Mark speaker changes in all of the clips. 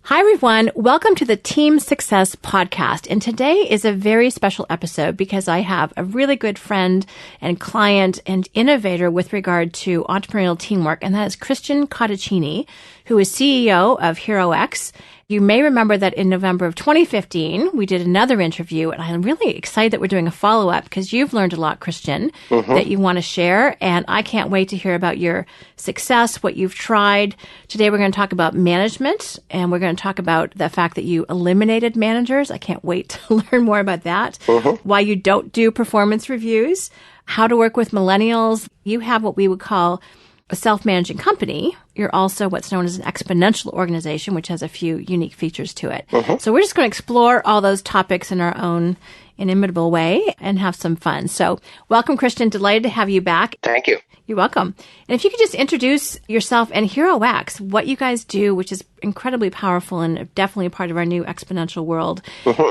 Speaker 1: Hi, everyone. Welcome to the Team Success Podcast. And today is a very special episode because I have a really good friend and client and innovator with regard to entrepreneurial teamwork, and that is Christian Cotichini, who is CEO of HeroX. You may remember that in November of 2015, we did another interview, and I'm really excited that we're doing a follow-up because you've learned a lot, Christian, that you want to share, and I can't wait to hear about your success, what you've tried. Today, we're going to talk about management, and we're going to talk about the fact that you eliminated managers. I can't wait to learn more about that, why you don't do performance reviews, how to work with millennials. You have what we would call a self-managing company. You're also what's known as an exponential organization, which has a few unique features to it. So we're just going to explore all those topics in our own inimitable way and have some fun. So welcome, Christian. Delighted to have you back.
Speaker 2: Thank you.
Speaker 1: You're welcome. And if you could just introduce yourself and HeroX, what you guys do, which is incredibly powerful and definitely a part of our new exponential world.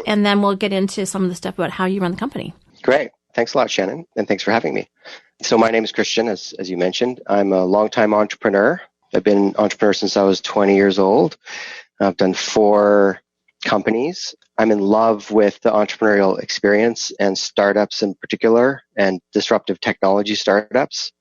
Speaker 1: And then we'll get into some of the stuff about how you run the company.
Speaker 2: Great. Thanks a lot, Shannon. And thanks for having me. So my name is Christian, as you mentioned. I'm a longtime entrepreneur. I've been an entrepreneur since I was 20 years old. I've done 4 companies. I'm in love with the entrepreneurial experience and startups in particular and disruptive technology startups.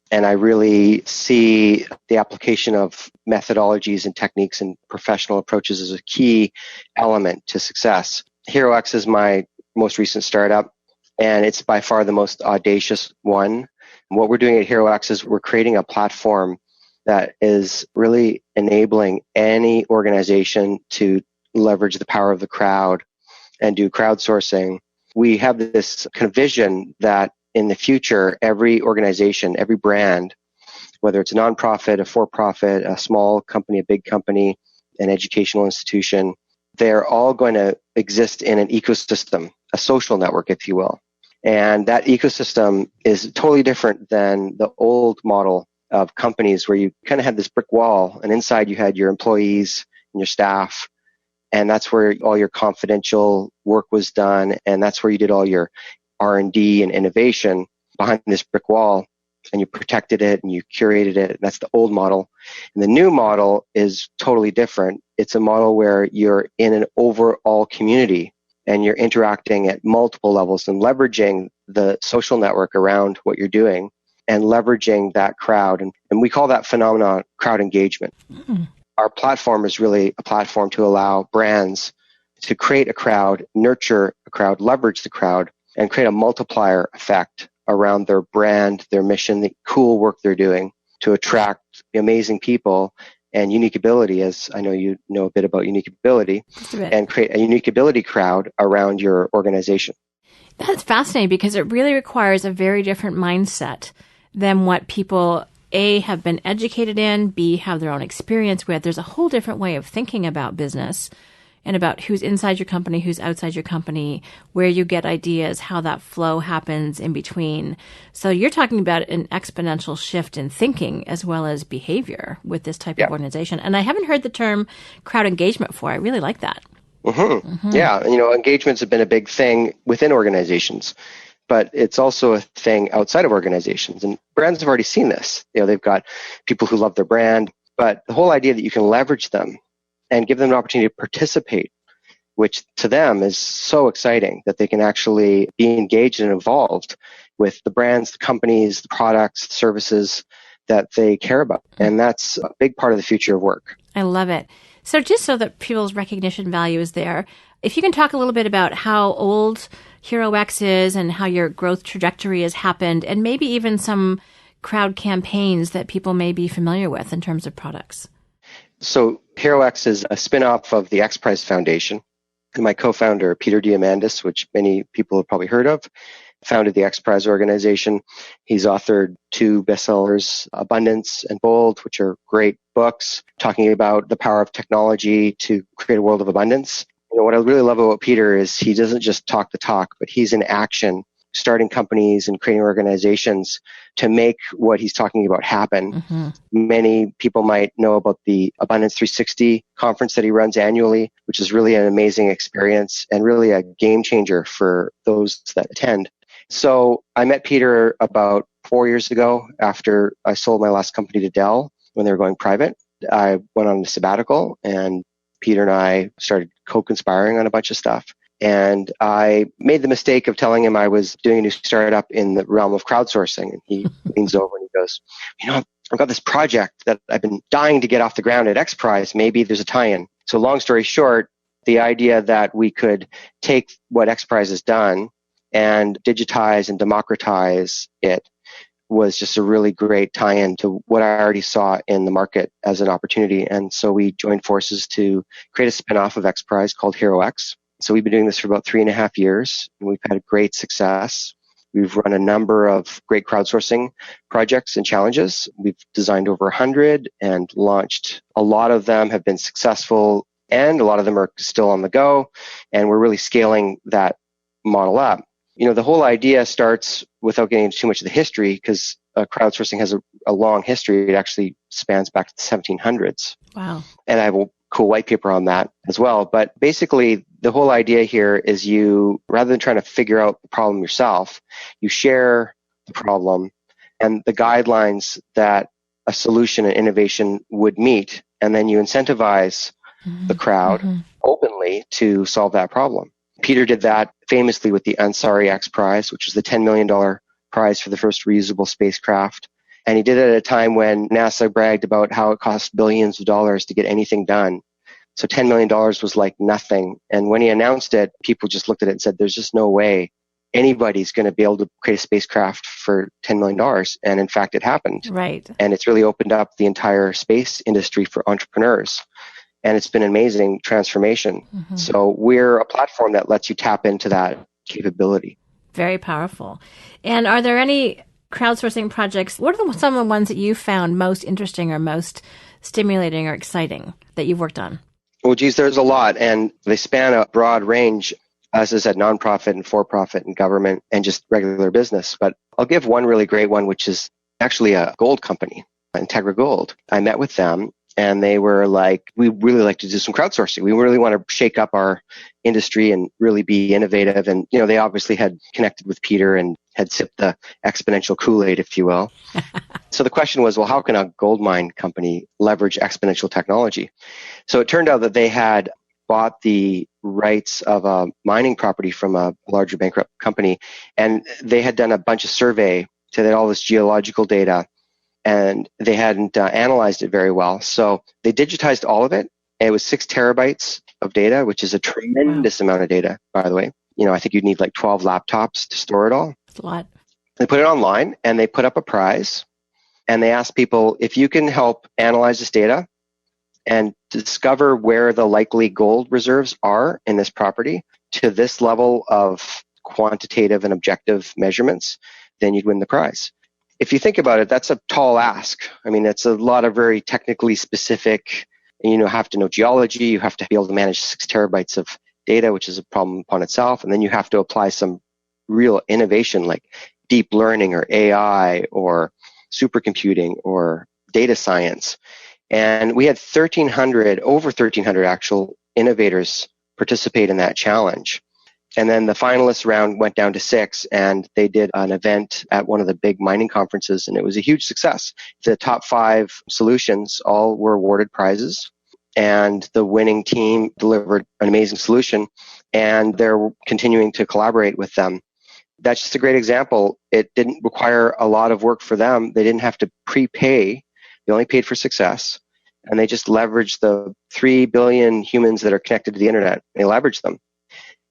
Speaker 2: And I really see the application of methodologies and techniques and professional approaches as a key element to success. HeroX is my most recent startup, and it's by far the most audacious one. And what we're doing at HeroX is we're creating a platform that is really enabling any organization to leverage the power of the crowd and do crowdsourcing. We have this kind of vision that in the future, every organization, every brand, whether it's a nonprofit, a for-profit, a small company, a big company, an educational institution, they're all going to exist in an ecosystem, a social network, if you will. And that ecosystem is totally different than the old model of companies where you kind of had this brick wall, and inside you had your employees and your staff, and that's where all your confidential work was done, and that's where you did all your R&D and innovation behind this brick wall, and you protected it and you curated it. That's the old model. And the new model is totally different. It's a model where you're in an overall community and you're interacting at multiple levels and leveraging the social network around what you're doing and leveraging that crowd. And we call that phenomenon crowd engagement. Our platform is really a platform to allow brands to create a crowd, nurture a crowd, leverage the crowd, and create a multiplier effect around their brand, their mission, the cool work they're doing to attract amazing people and unique ability, as I know you know a bit about unique ability, and create a unique ability crowd around your organization.
Speaker 1: That's fascinating because it really requires a very different mindset than what people, A, have been educated in, B, have their own experience with. There's a whole different way of thinking about business and about who's inside your company, who's outside your company, where you get ideas, how that flow happens in between. So you're talking about an exponential shift in thinking as well as behavior with this type of organization. And I haven't heard the term crowd engagement before. I really like that.
Speaker 2: Yeah, engagements have been a big thing within organizations, but it's also a thing outside of organizations. And brands have already seen this. They've got people who love their brand, but the whole idea that you can leverage them and give them an opportunity to participate, which to them is so exciting that they can actually be engaged and involved with the brands, the companies, the products, the services that they care about. And that's a big part of the future of work.
Speaker 1: I love it. So just so that people's recognition value is there, if you can talk a little bit about how old HeroX is and how your growth trajectory has happened, and maybe even some crowd campaigns that people may be familiar with in terms of products.
Speaker 2: So HeroX is a spin-off of the X Prize Foundation. And my co-founder, Peter Diamandis, which many people have probably heard of, founded the X Prize organization. He's authored 2 bestsellers, Abundance and Bold, which are great books talking about the power of technology to create a world of abundance. What I really love about Peter is he doesn't just talk the talk, but he's in action, starting companies and creating organizations to make what he's talking about happen. Many people might know about the Abundance 360 conference that he runs annually, which is really an amazing experience and really a game changer for those that attend. So I met Peter about 4 years ago after I sold my last company to Dell when they were going private. I went on a sabbatical and Peter and I started co-conspiring on a bunch of stuff. And I made the mistake of telling him I was doing a new startup in the realm of crowdsourcing. And he leans over and he goes, I've got this project that I've been dying to get off the ground at X Prize. Maybe there's a tie-in. So long story short, the idea that we could take what X Prize has done and digitize and democratize it was just a really great tie-in to what I already saw in the market as an opportunity. And so we joined forces to create a spin-off of X Prize called HeroX. So we've been doing this for about 3.5 years, and we've had a great success. We've run a number of great crowdsourcing projects and challenges. We've designed over 100 and launched. A lot of them have been successful, and a lot of them are still on the go, and we're really scaling that model up. The whole idea starts, without getting into too much of the history, because crowdsourcing has a long history. It actually spans back to the 1700s.
Speaker 1: Wow.
Speaker 2: And I have a cool white paper on that as well. But basically, the whole idea here is rather than trying to figure out the problem yourself, you share the problem and the guidelines that a solution and innovation would meet, and then you incentivize the crowd openly to solve that problem. Peter did that famously with the Ansari X Prize, which is the $10 million prize for the first reusable spacecraft. And he did it at a time when NASA bragged about how it cost billions of dollars to get anything done. So $10 million was like nothing. And when he announced it, people just looked at it and said, there's just no way anybody's going to be able to create a spacecraft for $10 million. And in fact, it happened.
Speaker 1: Right.
Speaker 2: And it's really opened up the entire space industry for entrepreneurs. And it's been an amazing transformation. So we're a platform that lets you tap into that capability.
Speaker 1: Very powerful. And are there any crowdsourcing projects? What are some of the ones that you found most interesting or most stimulating or exciting that you've worked on?
Speaker 2: Well, geez, there's a lot, and they span a broad range, as I said, nonprofit and for-profit and government and just regular business. But I'll give one really great one, which is actually a gold company, Integra Gold. I met with them, and they were like, we really like to do some crowdsourcing. We really want to shake up our industry and really be innovative. And, they obviously had connected with Peter and had sipped the exponential Kool-Aid, if you will. So the question was, well, how can a gold mine company leverage exponential technology? So it turned out that they had bought the rights of a mining property from a larger bankrupt company, and they had done a bunch of survey to get all this geological data, and they hadn't analyzed it very well. So they digitized all of it. It was 6 terabytes of data, which is a tremendous amount of data, by the way. I think you'd need like 12 laptops to store it all.
Speaker 1: That's a lot.
Speaker 2: They put it online, and they put up a prize, and they asked people, if you can help analyze this data and discover where the likely gold reserves are in this property to this level of quantitative and objective measurements, then you'd win the prize. If you think about it, that's a tall ask. I mean, it's a lot of very technically specific, you have to know geology, you have to be able to manage 6 terabytes of data, which is a problem upon itself, and then you have to apply some real innovation like deep learning or AI or supercomputing or data science. And we had over 1,300 actual innovators participate in that challenge. And then the finalists round went down to 6, and they did an event at one of the big mining conferences, and it was a huge success. The top 5 solutions all were awarded prizes, and the winning team delivered an amazing solution, and they're continuing to collaborate with them. That's just a great example. It didn't require a lot of work for them. They didn't have to prepay. They only paid for success, and they just leveraged the 3 billion humans that are connected to the internet. They leveraged them.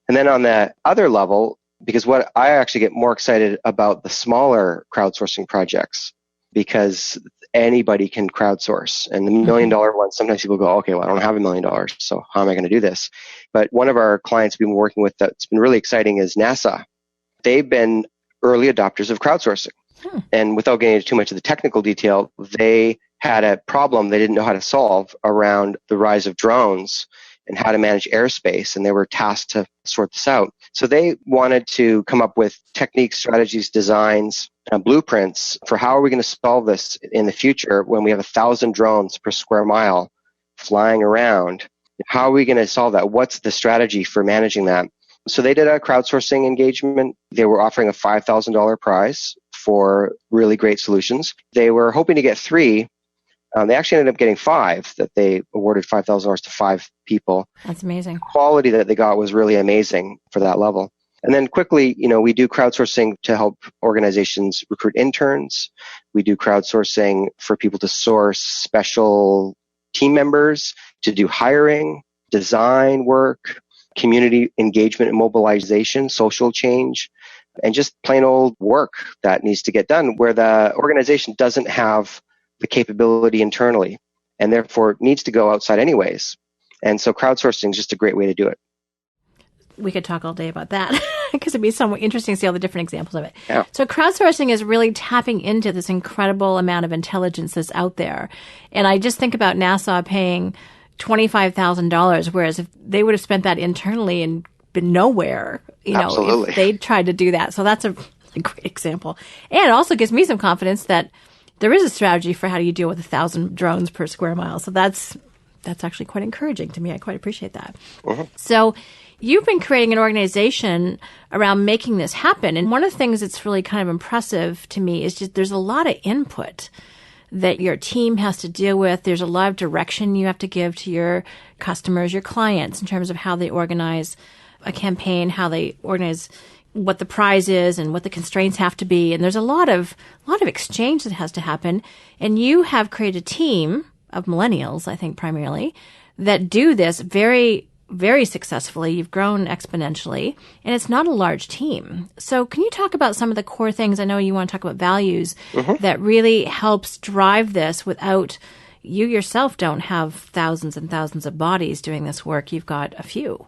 Speaker 2: And then on the other level, because what I actually get more excited about the smaller crowdsourcing projects, because anybody can crowdsource. And the $1 million ones, sometimes people go, okay, well, I don't have $1 million, so how am I going to do this? But one of our clients we've been working with that's been really exciting is NASA. They've been early adopters of crowdsourcing. And without getting into too much of the technical detail, they had a problem they didn't know how to solve around the rise of drones and how to manage airspace, and they were tasked to sort this out. So they wanted to come up with techniques, strategies, designs, blueprints for how are we going to solve this in the future when we have 1,000 drones per square mile flying around. How are we going to solve that? What's the strategy for managing that? So they did a crowdsourcing engagement. They were offering a $5,000 prize for really great solutions. They were hoping to get 3 They actually ended up getting 5, that they awarded $5,000 to 5 people.
Speaker 1: That's amazing.
Speaker 2: The quality that they got was really amazing for that level. And then quickly, we do crowdsourcing to help organizations recruit interns. We do crowdsourcing for people to source special team members, to do hiring, design work, community engagement and mobilization, social change, and just plain old work that needs to get done where the organization doesn't have the capability internally and therefore needs to go outside anyways. And so crowdsourcing is just a great way to do it.
Speaker 1: We could talk all day about that because it'd be somewhat interesting to see all the different examples of it.
Speaker 2: Yeah.
Speaker 1: So crowdsourcing is really tapping into this incredible amount of intelligence that's out there. And I just think about NASA paying $25,000, whereas if they would have spent that internally and been nowhere,
Speaker 2: Absolutely.
Speaker 1: if they'd tried to do that. So that's a great example. And it also gives me some confidence that there is a strategy for how do you deal with 1,000 drones per square mile. So that's actually quite encouraging to me. I quite appreciate that. Mm-hmm. So you've been creating an organization around making this happen. And one of the things that's really kind of impressive to me is just there's a lot of input that your team has to deal with. There's a lot of direction you have to give to your customers, your clients, in terms of how they organize a campaign, how they organize what the prize is and what the constraints have to be. And there's a lot of exchange that has to happen. And you have created a team of millennials, I think primarily, that do this very, very successfully. You've grown exponentially, and it's not a large team. So can you talk about some of the core things? I know you want to talk about values that really helps drive this without you yourself don't have thousands and thousands of bodies doing this work. You've got a few.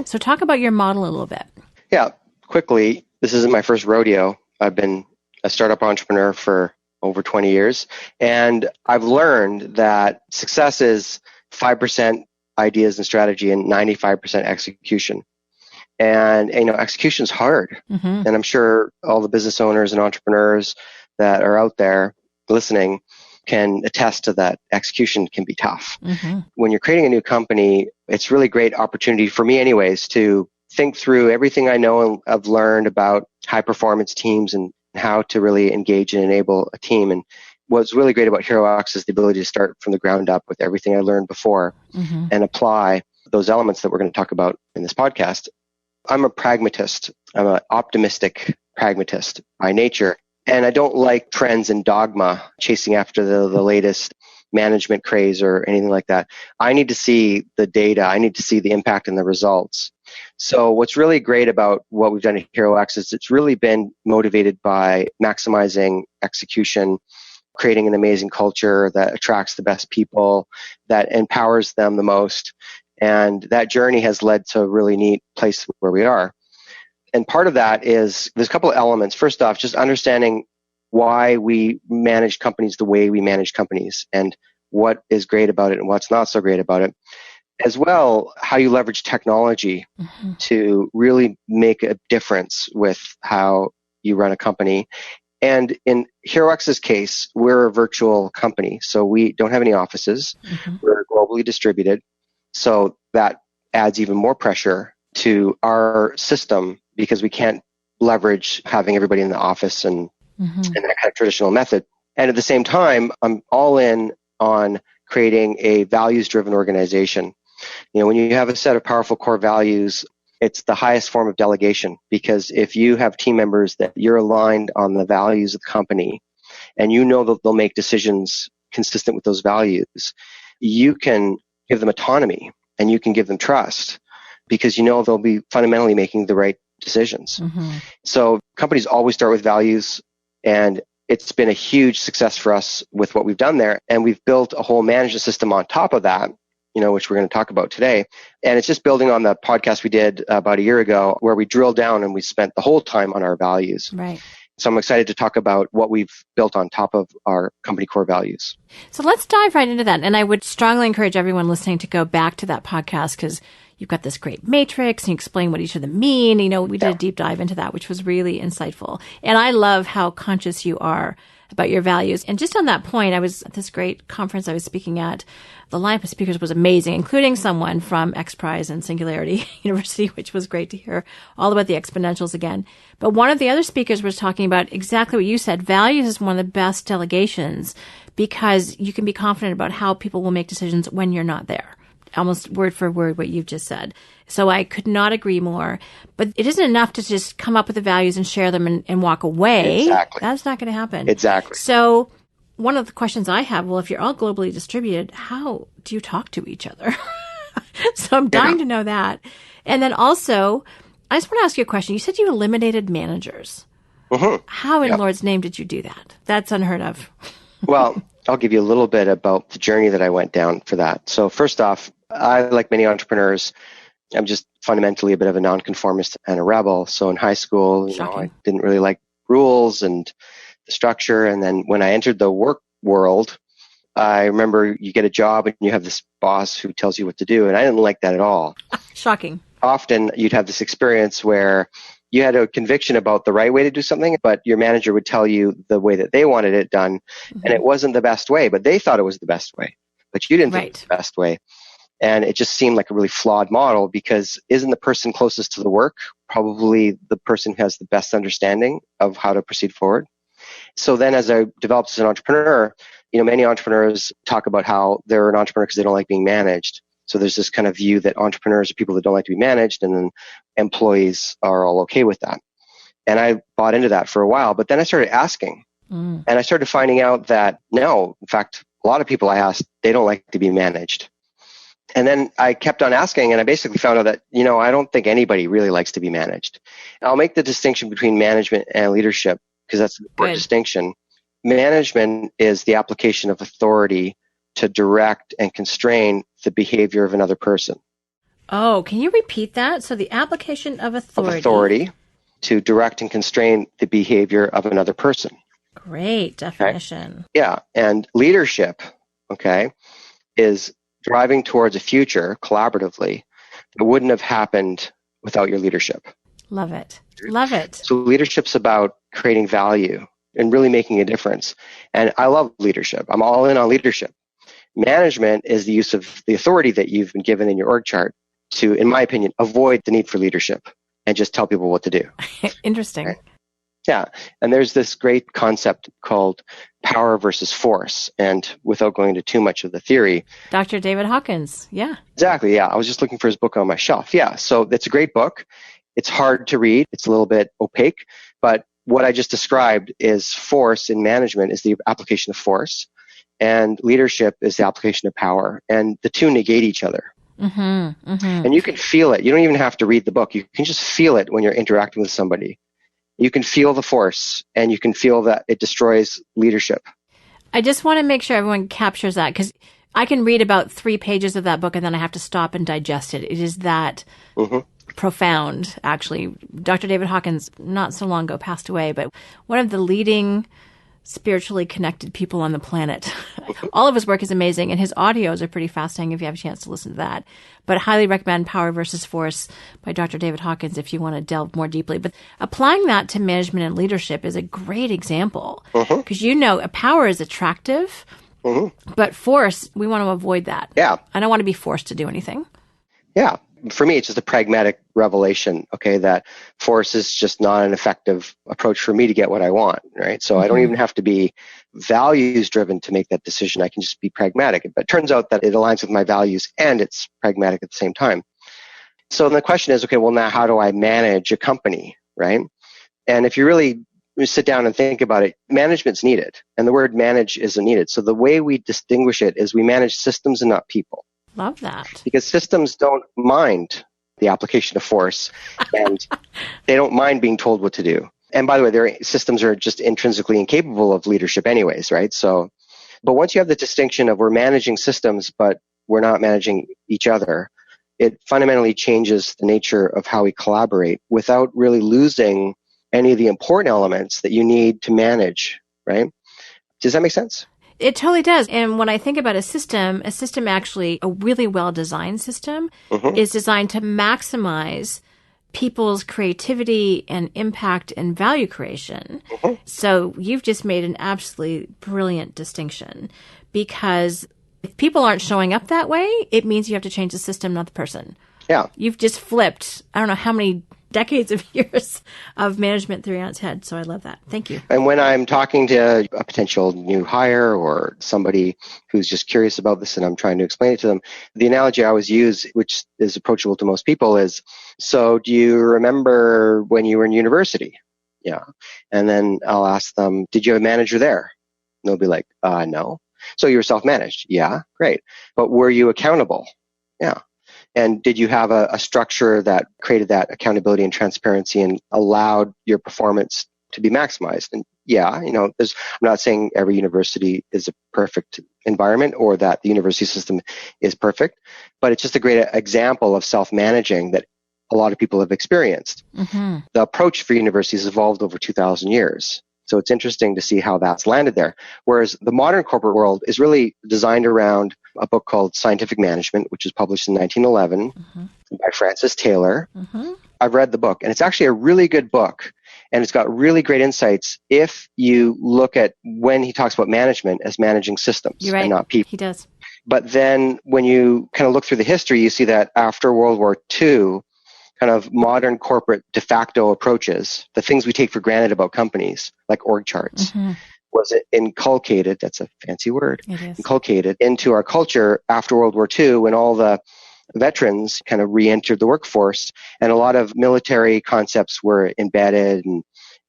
Speaker 1: So talk about your model a little bit.
Speaker 2: Yeah, quickly. This isn't my first rodeo. I've been a startup entrepreneur for over 20 years. And I've learned that success is 5% ideas and strategy and 95% execution. And execution is hard. And I'm sure all the business owners and entrepreneurs that are out there listening can attest to that. Execution can be tough. When you're creating a new company, it's really great opportunity for me anyways to think through everything I know and I've learned about high performance teams and how to really engage and enable a team. And what's really great about HeroX is the ability to start from the ground up with everything I learned before and apply those elements that we're going to talk about in this podcast. I'm a pragmatist. I'm an optimistic pragmatist by nature. And I don't like trends and dogma, chasing after the latest management craze or anything like that. I need to see the data. I need to see the impact and the results. So what's really great about what we've done at HeroX is it's really been motivated by maximizing execution, creating an amazing culture that attracts the best people, that empowers them the most. And that journey has led to a really neat place where we are. And part of that is there's a couple of elements. First off, just understanding why we manage companies the way we manage companies and what is great about it and what's not so great about it. As well, how you leverage technology to really make a difference with how you run a company. And in HeroX's case, we're a virtual company, so we don't have any offices. We're globally distributed. So that adds even more pressure to our system because we can't leverage having everybody in the office and that kind of traditional method. And at the same time, I'm all in on creating a values-driven organization. When you have a set of powerful core values, it's the highest form of delegation, because if you have team members that you're aligned on the values of the company and you know that they'll make decisions consistent with those values, you can give them autonomy and you can give them trust because they'll be fundamentally making the right decisions. So companies always start with values, and it's been a huge success for us with what we've done there. And we've built a whole management system on top of that, which we're going to talk about today. And it's just building on the podcast we did about a year ago where we drilled down and we spent the whole time on our values.
Speaker 1: Right.
Speaker 2: So I'm excited to talk about what we've built on top of our company core values.
Speaker 1: So let's dive right into that. And I would strongly encourage everyone listening to go back to that podcast because you've got this great matrix and you explain what each of them mean. We did a deep dive into that, which was really insightful. And I love how conscious you are about your values. And just on that point, I was at this great conference I was speaking at. The lineup of speakers was amazing, including someone from X Prize and Singularity University, which was great to hear all about the exponentials again. But one of the other speakers was talking about exactly what you said. Values is one of the best delegations because you can be confident about how people will make decisions when you're not there. Almost word for word what you've just said. So I could not agree more. But it isn't enough to just come up with the values and share them and walk away.
Speaker 2: Exactly.
Speaker 1: That's not going to happen.
Speaker 2: Exactly.
Speaker 1: So one of the questions I have, well, if you're all globally distributed, how do you talk to each other? So I'm dying to know that. And then also, I just want to ask you a question. You said you eliminated managers.
Speaker 2: Mm-hmm.
Speaker 1: How in Lord's name did you do that? That's unheard of.
Speaker 2: Well, I'll give you a little bit about the journey that I went down for that. So first off, I, like many entrepreneurs, I'm just fundamentally a bit of a nonconformist and a rebel. So in high school, I didn't really like rules and the structure. And then when I entered the work world, I remember you get a job and you have this boss who tells you what to do. And I didn't like that at all.
Speaker 1: Shocking.
Speaker 2: Often you'd have this experience where you had a conviction about the right way to do something, but your manager would tell you the way that they wanted it done. Mm-hmm. And it wasn't the best way, but they thought it was the best way. But you didn't think it was the best way. And it just seemed like a really flawed model, because isn't the person closest to the work probably the person who has the best understanding of how to proceed forward? So then as I developed as an entrepreneur, many entrepreneurs talk about how they're an entrepreneur because they don't like being managed. So there's this kind of view that entrepreneurs are people that don't like to be managed, and then employees are all okay with that. And I bought into that for a while, but then I started asking, and I started finding out that no, in fact, a lot of people I asked, they don't like to be managed. And then I kept on asking, and I basically found out that, I don't think anybody really likes to be managed. I'll make the distinction between management and leadership, because that's an important distinction. Management is the application of authority to direct and constrain the behavior of another person.
Speaker 1: Oh, can you repeat that? So the application of authority.
Speaker 2: Of authority to direct and constrain the behavior of another person.
Speaker 1: Great definition.
Speaker 2: Okay? Yeah. And leadership, is driving towards a future collaboratively that wouldn't have happened without your leadership.
Speaker 1: Love it. Love it.
Speaker 2: So leadership's about creating value and really making a difference. And I love leadership. I'm all in on leadership. Management is the use of the authority that you've been given in your org chart to, in my opinion, avoid the need for leadership and just tell people what to do.
Speaker 1: Interesting.
Speaker 2: Right? Yeah. And there's this great concept called power versus force. And without going into too much of the theory.
Speaker 1: Dr. David Hawkins. Yeah.
Speaker 2: Exactly. Yeah. I was just looking for his book on my shelf. Yeah. So it's a great book. It's hard to read. It's a little bit opaque. But what I just described is force in management is the application of force. And leadership is the application of power. And the two negate each other. Mm-hmm, mm-hmm. And you can feel it. You don't even have to read the book. You can just feel it when you're interacting with somebody. You can feel the force, and you can feel that it destroys leadership.
Speaker 1: I just want to make sure everyone captures that, because I can read about 3 pages of that book and then I have to stop and digest it. It is that profound, actually. Dr. David Hawkins, not so long ago, passed away, but one of the leading spiritually connected people on the planet. All of his work is amazing, and his audios are pretty fascinating if you have a chance to listen to that. But I highly recommend Power versus Force by Dr. David Hawkins if you want to delve more deeply. But applying that to management and leadership is a great example, because power is attractive, but force, we want to avoid that.
Speaker 2: Yeah.
Speaker 1: I don't want to be forced to do anything.
Speaker 2: Yeah. For me, it's just a pragmatic revelation, that force is just not an effective approach for me to get what I want, right? So I don't even have to be values driven to make that decision. I can just be pragmatic. But it turns out that it aligns with my values and it's pragmatic at the same time. So the question is, well, now how do I manage a company, right? And if you really sit down and think about it, management's needed. And the word manage isn't needed. So the way we distinguish it is we manage systems and not people.
Speaker 1: Love that.
Speaker 2: Because systems don't mind the application of force, and they don't mind being told what to do. And by the way, their systems are just intrinsically incapable of leadership anyways, right? So, but once you have the distinction of we're managing systems, but we're not managing each other, it fundamentally changes the nature of how we collaborate without really losing any of the important elements that you need to manage, right? Does that make sense?
Speaker 1: It totally does. And when I think about a system actually, a really well-designed system, is designed to maximize people's creativity and impact and value creation. So you've just made an absolutely brilliant distinction, because if people aren't showing up that way, it means you have to change the system, not the person.
Speaker 2: Yeah.
Speaker 1: You've just flipped, I don't know how many decades of years of management theory on its head. So I love that. Thank you.
Speaker 2: And when I'm talking to a potential new hire or somebody who's just curious about this and I'm trying to explain it to them, the analogy I always use, which is approachable to most people, is, so do you remember when you were in university? Yeah. And then I'll ask them, did you have a manager there? And they'll be like, no. So you were self-managed? Yeah, great. But were you accountable? Yeah. And did you have a structure that created that accountability and transparency and allowed your performance to be maximized? And yeah, I'm not saying every university is a perfect environment or that the university system is perfect, but it's just a great example of self-managing that a lot of people have experienced. Mm-hmm. The approach for universities evolved over 2,000 years. So it's interesting to see how that's landed there. Whereas the modern corporate world is really designed around a book called Scientific Management, which was published in 1911 by Francis Taylor. Mm-hmm. I've read the book, and it's actually a really good book. And it's got really great insights if you look at when he talks about management as managing systems and not people.
Speaker 1: He does.
Speaker 2: But then when you kind of look through the history, you see that after World War II, kind of modern corporate de facto approaches, the things we take for granted about companies, like org charts, was inculcated, that's a fancy word, inculcated into our culture after World War II when all the veterans kind of re-entered the workforce and a lot of military concepts were embedded, and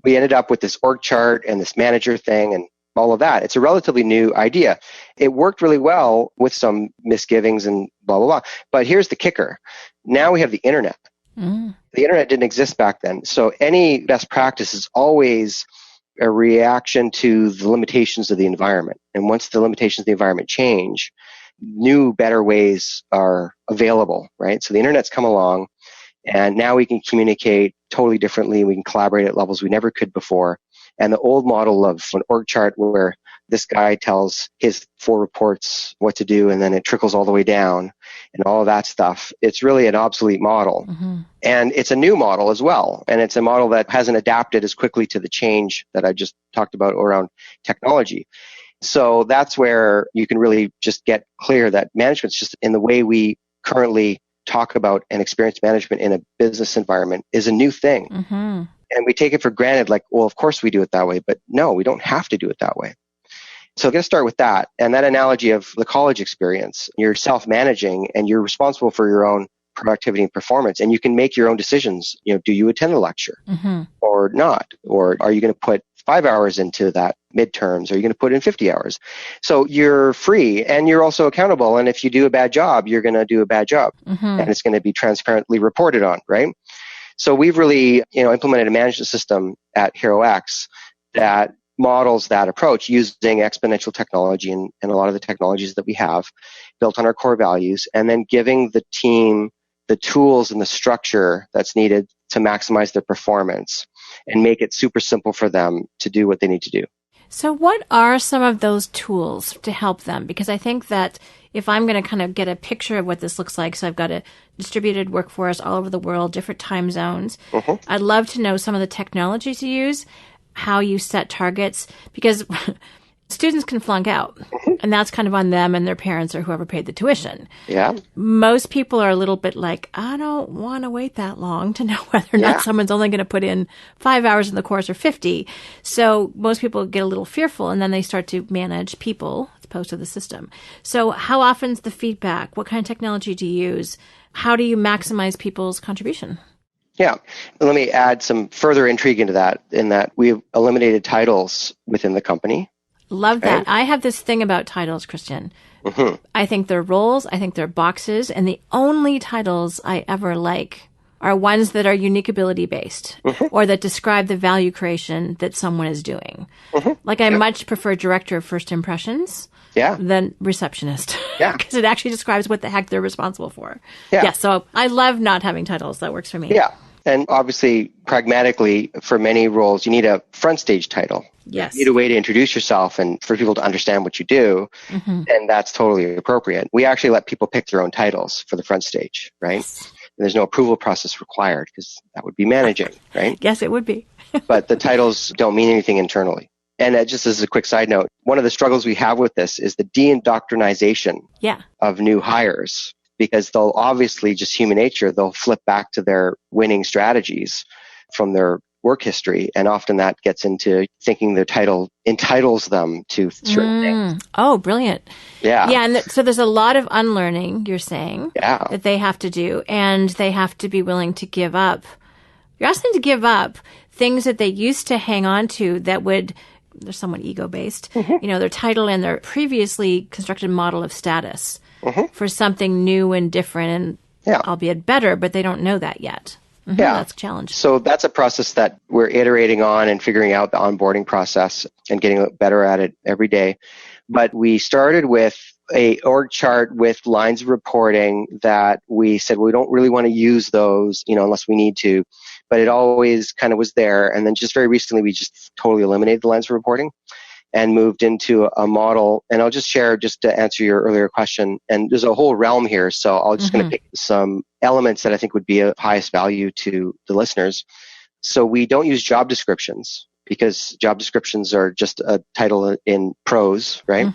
Speaker 2: we ended up with this org chart and this manager thing and all of that. It's a relatively new idea. It worked really well with some misgivings and blah, blah, blah. But here's the kicker. Now we have the internet. The internet didn't exist back then. So any best practice is always a reaction to the limitations of the environment. And once the limitations of the environment change, new, better ways are available, right? So the internet's come along, and now we can communicate totally differently. We can collaborate at levels we never could before. And the old model of an org chart where this guy tells his 4 reports what to do, and then it trickles all the way down and all of that stuff, it's really an obsolete model. And it's a new model as well. And it's a model that hasn't adapted as quickly to the change that I just talked about around technology. So that's where you can really just get clear that management's just in the way we currently talk about and experience management in a business environment is a new thing. And we take it for granted, like, well, of course we do it that way. But no, we don't have to do it that way. So I'm going to start with that. And that analogy of the college experience, you're self-managing and you're responsible for your own productivity and performance. And you can make your own decisions. Do you attend the lecture or not? Or are you going to put 5 hours into that midterms? Or are you going to put in 50 hours? So you're free and you're also accountable. And if you do a bad job, you're going to do a bad job. And it's going to be transparently reported on, right? So we've really, implemented a management system at HeroX that models that approach using exponential technology and a lot of the technologies that we have built on our core values, and then giving the team the tools and the structure that's needed to maximize their performance and make it super simple for them to do what they need to do.
Speaker 1: So what are some of those tools to help them? Because I think that if I'm going to kind of get a picture of what this looks like, so I've got a distributed workforce all over the world, different time zones, I'd love to know some of the technologies you use, how you set targets, because students can flunk out, and that's kind of on them and their parents or whoever paid the tuition.
Speaker 2: Yeah.
Speaker 1: Most people are a little bit like, I don't want to wait that long to know whether or not someone's only going to put in 5 hours in the course or 50. So most people get a little fearful, and then they start to manage people as opposed to the system. So how often's the feedback? What kind of technology do you use? How do you maximize people's contribution?
Speaker 2: Yeah. Let me add some further intrigue into that, in that we've eliminated titles within the company.
Speaker 1: Love that. Right? I have this thing about titles, Christian. I think they're roles. I think they're boxes. And the only titles I ever like are ones that are unique ability based or that describe the value creation that someone is doing. Like I much prefer director of first impressions than receptionist because it actually describes what the heck they're responsible for. So I love not having titles. That works for me.
Speaker 2: Yeah. And obviously, pragmatically, for many roles, you need a front stage title.
Speaker 1: Yes.
Speaker 2: You need a way to introduce yourself and for people to understand what you do. And that's totally appropriate. We actually let people pick their own titles for the front stage, right?
Speaker 1: Yes.
Speaker 2: And there's no approval process required because that would be managing, right?
Speaker 1: Yes, it would be.
Speaker 2: But the titles don't mean anything internally. And just as a quick side note, one of the struggles we have with this is the de-indoctrinization of new hires. because they'll obviously, just human nature, they'll flip back to their winning strategies from their work history. And often that gets into thinking their title entitles them to certain things.
Speaker 1: Oh, brilliant.
Speaker 2: Yeah.
Speaker 1: Yeah. And so there's a lot of unlearning, you're saying, that they have to do, and they have to be willing to give up. You're asking them to give up things that they used to hang on to that would, they're somewhat ego-based, their title and their previously constructed model of status for something new and different and albeit better, but they don't know that yet. That's a challenge.
Speaker 2: So that's a process that we're iterating on and figuring out the onboarding process and getting better at it every day. But we started with a org chart with lines of reporting that we said we don't really want to use those, unless we need to. But it always kind of was there. And then just very recently, we just totally eliminated the lines of reporting and moved into a model. And I'll just share, just to answer your earlier question, and there's a whole realm here. So I'll just going to pick some elements that I think would be of highest value to the listeners. So we don't use job descriptions because job descriptions are just a title in prose, right?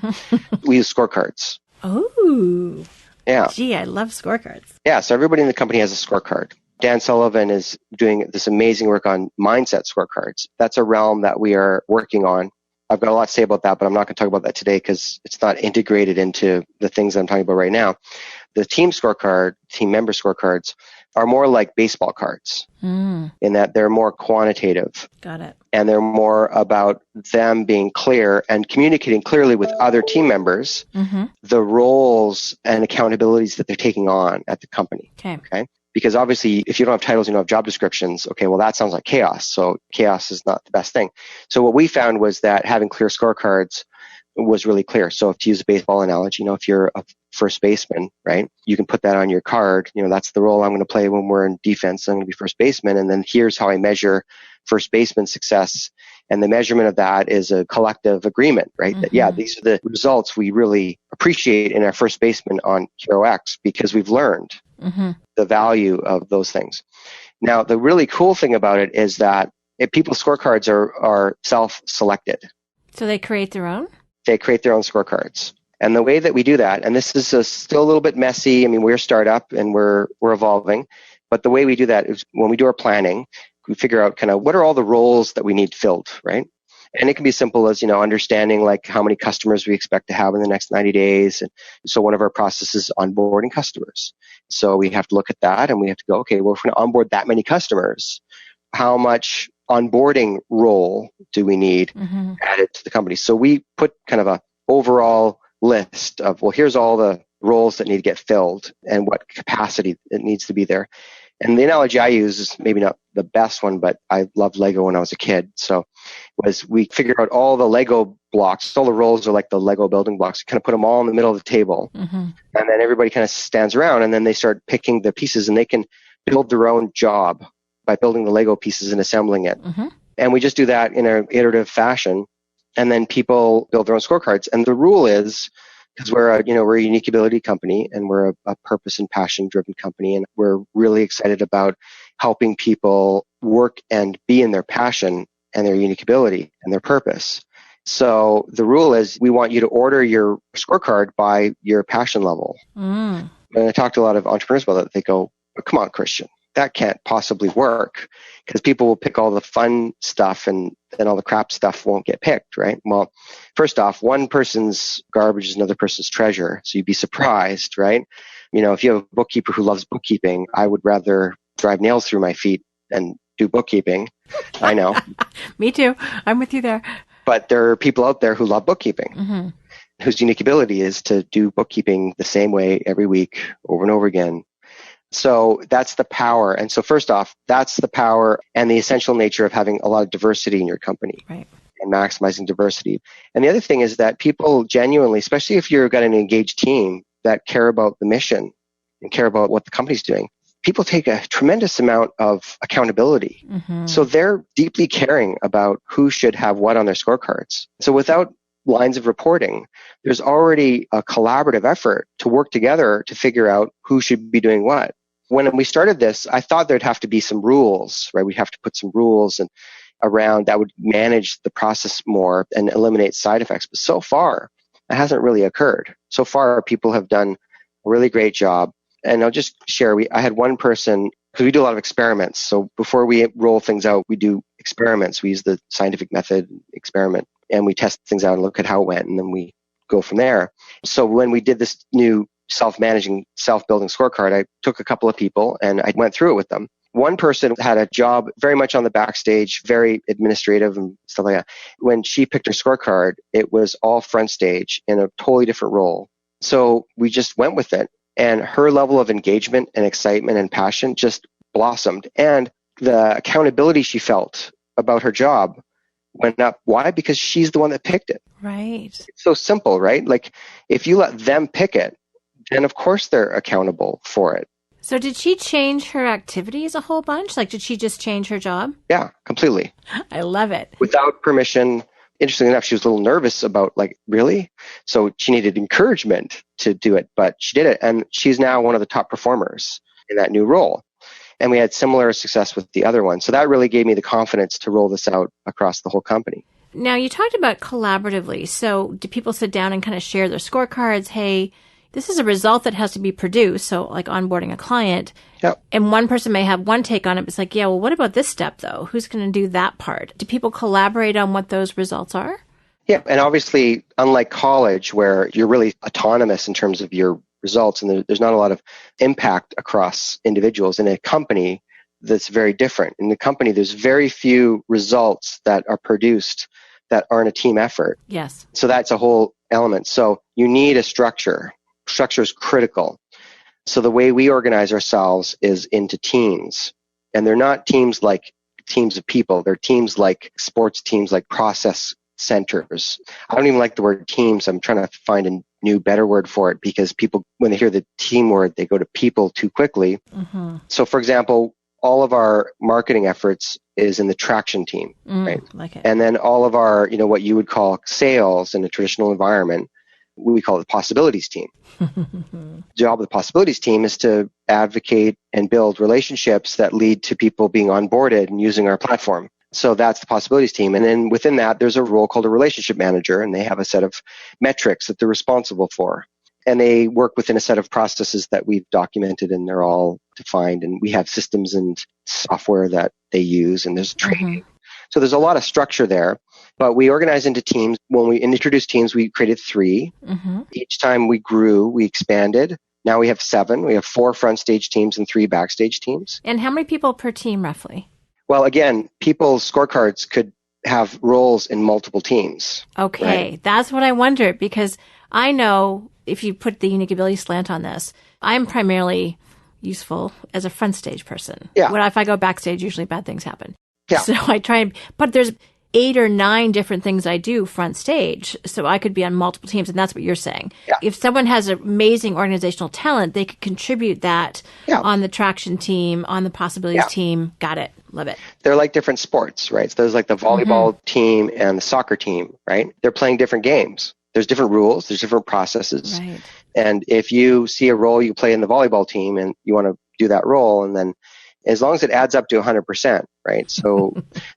Speaker 2: We use scorecards.
Speaker 1: Oh,
Speaker 2: yeah.
Speaker 1: Gee, I love scorecards.
Speaker 2: Yeah. So everybody in the company has a scorecard. Dan Sullivan is doing this amazing work on mindset scorecards. That's a realm that we are working on. I've got a lot to say about that, but I'm not going to talk about that today because it's not integrated into the things I'm talking about right now. The team scorecard, team member scorecards, are more like baseball cards in that they're more quantitative.
Speaker 1: Got it.
Speaker 2: And they're more about them being clear and communicating clearly with other team members the roles and accountabilities that they're taking on at the company. Okay. Because obviously, if you don't have titles, you don't have job descriptions. Okay, well, that sounds like chaos. So chaos is not the best thing. So what we found was that having clear scorecards was really clear. So if to use a baseball analogy, if you're a first baseman, right, you can put that on your card. That's the role I'm going to play when we're in defense. I'm going to be first baseman. And then here's how I measure first baseman success. And the measurement of that is a collective agreement, right? That, these are the results we really appreciate in our first baseman on HeroX because we've learned the value of those things. Now, the really cool thing about it is that people's scorecards are self-selected.
Speaker 1: So they create their own?
Speaker 2: They create their own scorecards. And the way that we do that, and this is still a little bit messy. I mean, we're a startup and we're evolving. But the way we do that is when we do our planning, we figure out kind of what are all the roles that we need filled, right? And it can be simple as, understanding like how many customers we expect to have in the next 90 days. And so one of our processes is onboarding customers. So we have to look at that and we have to go, okay, well, if we're going to onboard that many customers, how much onboarding role do we need added to the company? So we put kind of a overall list of, well, here's all the roles that need to get filled and what capacity it needs to be there. And the analogy I use is maybe not the best one, but I loved Lego when I was a kid. So was we figured out all the Lego blocks, all the roles are like the Lego building blocks, kind of put them all in the middle of the table. And then everybody kind of stands around and then they start picking the pieces and they can build their own job by building the Lego pieces and assembling it. And we just do that in an iterative fashion. And then people build their own scorecards. And the rule is, because we're a unique ability company and we're a purpose and passion driven company. And we're really excited about helping people work and be in their passion and their unique ability and their purpose. So the rule is we want you to order your scorecard by your passion level. And I talk to a lot of entrepreneurs about that. They go, oh, come on, Christian, that can't possibly work because people will pick all the fun stuff and all the crap stuff won't get picked, right? Well, first off, one person's garbage is another person's treasure. So you'd be surprised, right? If you have a bookkeeper who loves bookkeeping, I would rather drive nails through my feet and do bookkeeping. I know.
Speaker 1: Me too. I'm with you there.
Speaker 2: But there are people out there who love bookkeeping, whose unique ability is to do bookkeeping the same way every week over and over again. So that's the power. And so first off, that's the power and the essential nature of having a lot of diversity in your company,
Speaker 1: right,
Speaker 2: and maximizing diversity. And the other thing is that people genuinely, especially if you've got an engaged team that care about the mission and care about what the company's doing, people take a tremendous amount of accountability. So they're deeply caring about who should have what on their scorecards. So without lines of reporting, there's already a collaborative effort to work together to figure out who should be doing what. When we started this, I thought there'd have to be some rules, right? We'd have to put some rules and around that would manage the process more and eliminate side effects. But so far, it hasn't really occurred. So far, people have done a really great job And I'll just share, I had one person, because we do a lot of experiments. So before we roll things out, we do experiments. We use the scientific method experiment, and we test things out and look at how it went, and then we go from there. So when we did this new self-managing, self-building scorecard, I took a couple of people and I went through it with them. One person had a job very much on the backstage, very administrative and stuff like that. When she picked her scorecard, it was all front stage in a totally different role. So we just went with it. And her level of engagement and excitement and passion just blossomed. And the accountability she felt about her job went up. Why? Because she's the one that picked it.
Speaker 1: Right.
Speaker 2: It's so simple, right? Like if you let them pick it, then of course they're accountable for it.
Speaker 1: So did she change her activities a whole bunch? Like, did she just change her job?
Speaker 2: Yeah, completely.
Speaker 1: I love it.
Speaker 2: Without permission. Interestingly enough, she was a little nervous about, like, really? So she needed encouragement to do it, but she did it. And she's now one of the top performers in that new role. And we had similar success with the other one. So that really gave me the confidence to roll this out across the whole company.
Speaker 1: Now, you talked about collaboratively. So do people sit down and kind of share their scorecards? Hey, this is a result that has to be produced. So like onboarding a client.
Speaker 2: Yep.
Speaker 1: And one person may have one take on it. But it's like, yeah, well, what about this step though? Who's going to do that part? Do people collaborate on what those results are?
Speaker 2: Yeah. And obviously, unlike college where you're really autonomous in terms of your results and there's not a lot of impact across individuals, in a company that's very different. In the company, there's very few results that are produced that aren't a team effort.
Speaker 1: Yes.
Speaker 2: So that's a whole element. So you need a structure. Structure is critical. So the way we organize ourselves is into teams. And they're not teams like teams of people. They're teams like sports teams, like process centers. I don't even like the word teams. I'm trying to find a new, better word for it because people, when they hear the team word, they go to people too quickly. Mm-hmm. So for example, all of our marketing efforts is in the traction team, right?
Speaker 1: Like it.
Speaker 2: And then all of our, what you would call sales in a traditional environment, we call it the possibilities team. The job of the possibilities team is to advocate and build relationships that lead to people being onboarded and using our platform. So that's the possibilities team. And then within that, there's a role called a relationship manager, and they have a set of metrics that they're responsible for. And they work within a set of processes that we've documented, and they're all defined. And we have systems and software that they use, and there's training. Mm-hmm. So there's a lot of structure there. But we organize into teams. When we introduced teams, we created 3. Mm-hmm. Each time we grew, we expanded. Now we have 7. We have 4 front stage teams and 3 backstage teams.
Speaker 1: And how many people per team, roughly?
Speaker 2: Well, again, people's scorecards could have roles in multiple teams.
Speaker 1: Okay, right? That's what I wondered, because I know if you put the unique ability slant on this, I'm primarily useful as a front stage person.
Speaker 2: Yeah.
Speaker 1: When if I go backstage, usually bad things happen.
Speaker 2: Yeah.
Speaker 1: So I try but there's 8 or 9 different things I do front stage. So I could be on multiple teams, and that's what you're saying.
Speaker 2: Yeah.
Speaker 1: If someone has amazing organizational talent, they could contribute that on the traction team, on the possibilities team. Got it. Love it.
Speaker 2: They're like different sports, right? So there's like the volleyball team and the soccer team, right? They're playing different games. There's different rules. There's different processes.
Speaker 1: Right.
Speaker 2: And if you see a role you play in the volleyball team and you want to do that role, and then as long as it adds up to 100%, right? So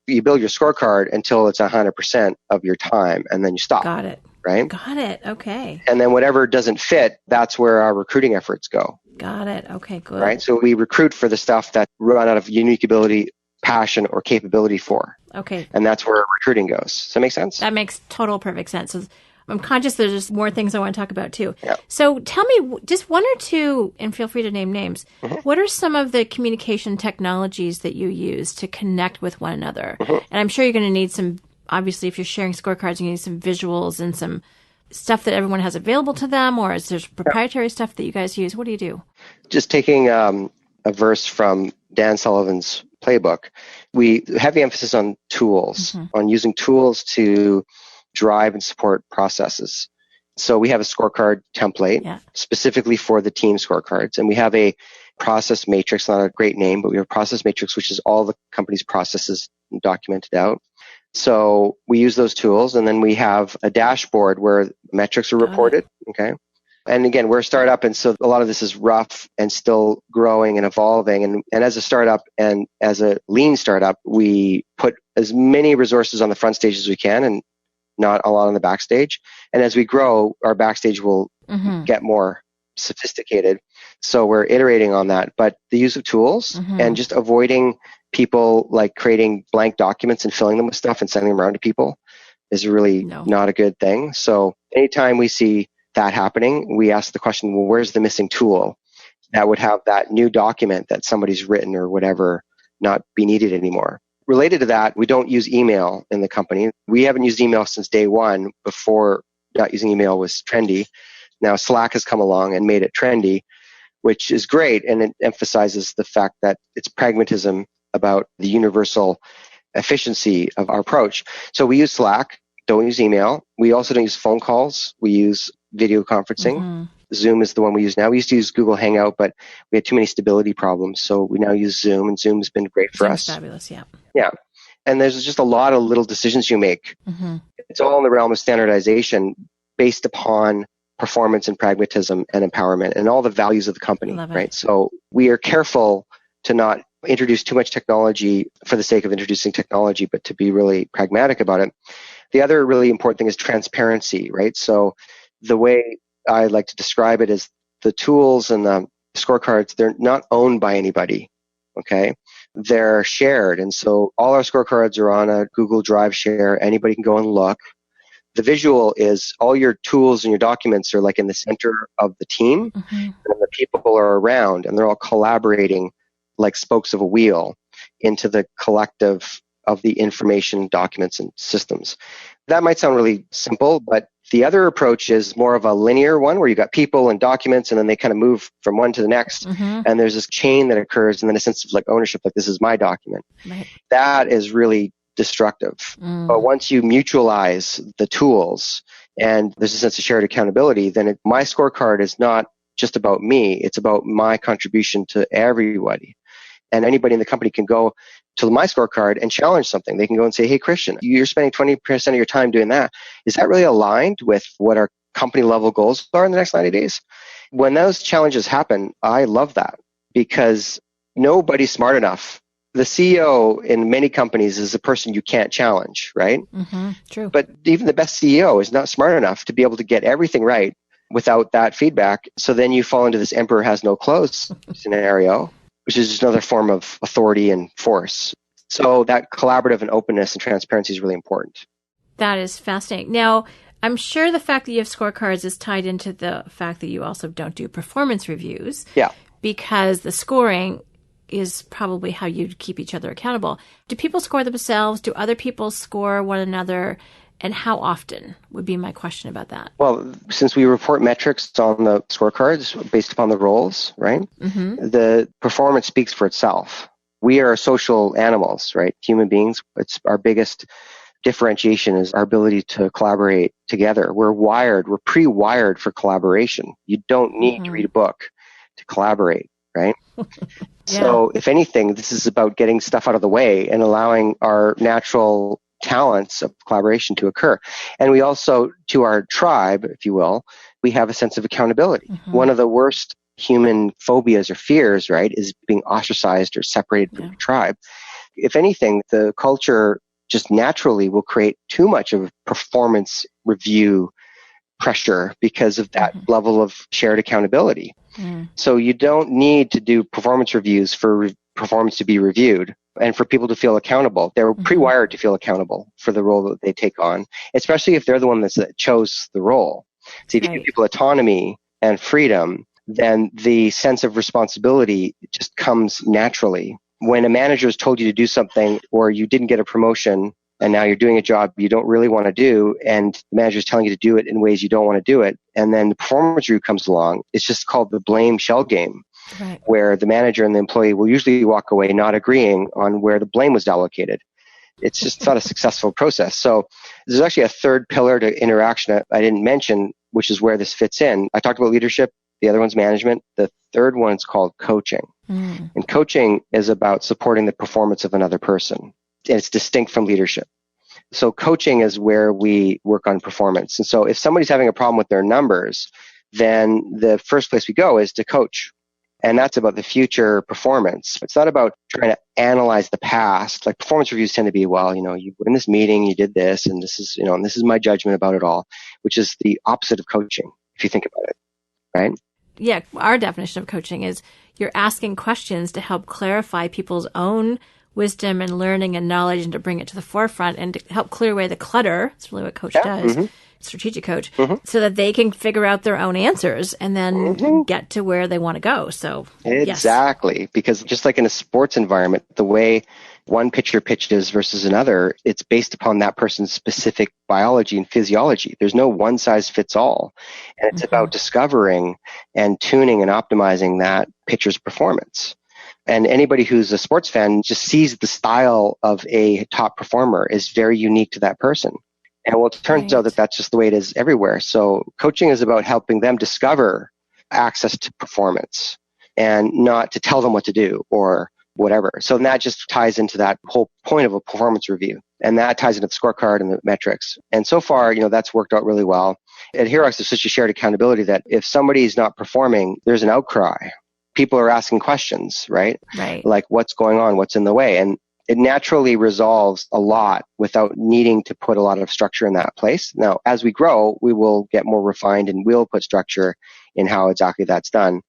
Speaker 2: you build your scorecard until it's 100% of your time, and then you stop.
Speaker 1: Got it.
Speaker 2: Right?
Speaker 1: Got it. Okay.
Speaker 2: And then whatever doesn't fit, that's where our recruiting efforts go.
Speaker 1: Got it. Okay, good.
Speaker 2: Right? So we recruit for the stuff that run out of unique ability, passion, or capability for.
Speaker 1: Okay.
Speaker 2: And that's where recruiting goes. Does that make sense?
Speaker 1: That makes total perfect sense. So I'm conscious there's just more things I want to talk about too.
Speaker 2: Yeah.
Speaker 1: So tell me just 1 or 2, and feel free to name names. Mm-hmm. What are some of the communication technologies that you use to connect with one another? Mm-hmm. And I'm sure you're going to need some, obviously, if you're sharing scorecards, you need some visuals and some stuff that everyone has available to them, or is there proprietary stuff that you guys use? What do you do? Just
Speaker 2: taking a verse from Dan Sullivan's playbook, we heavy emphasis on tools, on using tools to drive and support processes. So we have a scorecard template specifically for the team scorecards, and we have a process matrix, not a great name, but we have a process matrix, which is all the company's processes documented out. So we use those tools, and then we have a dashboard where metrics are reported. Okay. And again, we're a startup, and so a lot of this is rough and still growing and evolving. And as a startup and as a lean startup, we put as many resources on the front stage as we can, and not a lot on the backstage. And as we grow, our backstage will get more sophisticated. So we're iterating on that. But the use of tools and just avoiding people like creating blank documents and filling them with stuff and sending them around to people is really not a good thing. So anytime we see that happening, we ask the question, well, where's the missing tool that would have that new document that somebody's written or whatever not be needed anymore? Related to that, we don't use email in the company. We haven't used email since day one, before not using email was trendy. Now Slack has come along and made it trendy, which is great. And it emphasizes the fact that it's pragmatism about the universal efficiency of our approach. So we use Slack, don't use email. We also don't use phone calls. We use video conferencing. Zoom is the one we use now. We used to use Google Hangout, but we had too many stability problems. So we now use Zoom, and Zoom's been great for us.
Speaker 1: Fabulous, yeah.
Speaker 2: Yeah. And there's just a lot of little decisions you make. It's all in the realm of standardization based upon performance and pragmatism and empowerment and all the values of the company, right? So we are careful to not introduce too much technology for the sake of introducing technology, but to be really pragmatic about it. The other really important thing is transparency, right? So the way I like to describe it is the tools and the scorecards, they're not owned by anybody, okay? They're shared. And so all our scorecards are on a Google Drive share. Anybody can go and look. The visual is all your tools and your documents are like in the center of the team, and the people are around, and they're all collaborating like spokes of a wheel into the collective of the information, documents, and systems. That might sound really simple, but the other approach is more of a linear one where you got people and documents, and then they kind of move from one to the next. And there's this chain that occurs, and then a sense of like ownership, like this is my document. That is really destructive. But once you mutualize the tools and there's a sense of shared accountability, then my scorecard is not just about me. It's about my contribution to everybody. And anybody in the company can go to my scorecard and challenge something. They can go and say, hey, Christian, you're spending 20% of your time doing that. Is that really aligned with what our company level goals are in the next 90 days? When those challenges happen, I love that because nobody's smart enough. The CEO in many companies is a person you can't challenge, right?
Speaker 1: True.
Speaker 2: But even the best CEO is not smart enough to be able to get everything right without that feedback. So then you fall into this emperor has no clothes scenario, which is just another form of authority and force. So that collaborative and openness and transparency is really important.
Speaker 1: That is fascinating. Now, I'm sure the fact that you have scorecards is tied into the fact that you also don't do performance reviews.
Speaker 2: Yeah.
Speaker 1: Because the scoring is probably how you keep each other accountable. Do people score themselves? Do other people score one another? And how often would be my question about that.
Speaker 2: Well, since we report metrics on the scorecards based upon the roles, right? The performance speaks for itself. We are social animals, right? Human beings. It's our biggest differentiation is our ability to collaborate together. We're pre-wired for collaboration. You don't need to read a book to collaborate, right? So if anything, this is about getting stuff out of the way and allowing our natural talents of collaboration to occur. And we also, to our tribe, if you will, we have a sense of accountability. One of the worst human phobias or fears, right, is being ostracized or separated from the tribe. If anything, the culture just naturally will create too much of a performance review pressure because of that level of shared accountability. So you don't need to do performance reviews for performance to be reviewed and for people to feel accountable. They're pre-wired to feel accountable for the role that they take on, especially if they're the one that chose the role. So if you give people autonomy and freedom, then the sense of responsibility just comes naturally. When a manager has told you to do something or you didn't get a promotion and now you're doing a job you don't really want to do and the manager is telling you to do it in ways you don't want to do it, and then the performance review comes along, it's just called the blame shell game. Where the manager and the employee will usually walk away not agreeing on where the blame was allocated. It's just not a successful process. So there's actually a third pillar to interaction that I didn't mention, which is where this fits in. I talked about leadership. The other one's management. The third one's called coaching. And coaching is about supporting the performance of another person. And it's distinct from leadership. So coaching is where we work on performance. And so if somebody's having a problem with their numbers, then the first place we go is to coach. And that's about the future performance. It's not about trying to analyze the past. Like performance reviews tend to be, well, you were in this meeting, you did this, and this is, and this is my judgment about it all, which is the opposite of coaching, if you think about it, right?
Speaker 1: Yeah, our definition of coaching is you're asking questions to help clarify people's own wisdom and learning and knowledge and to bring it to the forefront and to help clear away the clutter. That's really what coach does, strategic coach, so that they can figure out their own answers and then get to where they want to go. So
Speaker 2: exactly, yes. Because just like in a sports environment, the way one pitcher pitches versus another, it's based upon that person's specific biology and physiology. There's no one size fits all. And it's about discovering and tuning and optimizing that pitcher's performance. And anybody who's a sports fan just sees the style of a top performer is very unique to that person. And well, it turns out that that's just the way it is everywhere. So coaching is about helping them discover access to performance and not to tell them what to do or whatever. So that just ties into that whole point of a performance review. And that ties into the scorecard and the metrics. And so far, that's worked out really well. At HeroX, there's such a shared accountability that if somebody is not performing, there's an outcry. People are asking questions, right? Like what's going on? What's in the way? And it naturally resolves a lot without needing to put a lot of structure in that place. Now, as we grow, we will get more refined and we'll put structure in how exactly that's done.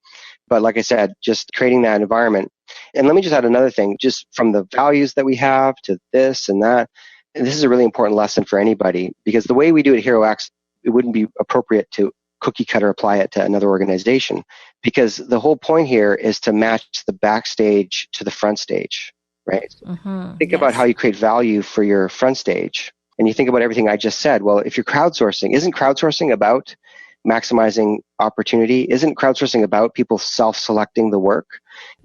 Speaker 2: But like I said, just creating that environment. And let me just add another thing, just from the values that we have to this and that. And this is a really important lesson for anybody because the way we do it at HeroX, it wouldn't be appropriate to cookie cutter apply it to another organization because the whole point here is to match the backstage to the front stage, right? Think about how you create value for your front stage. And you think about everything I just said. Well, if you're crowdsourcing, isn't crowdsourcing about maximizing opportunity? Isn't crowdsourcing about people self-selecting the work?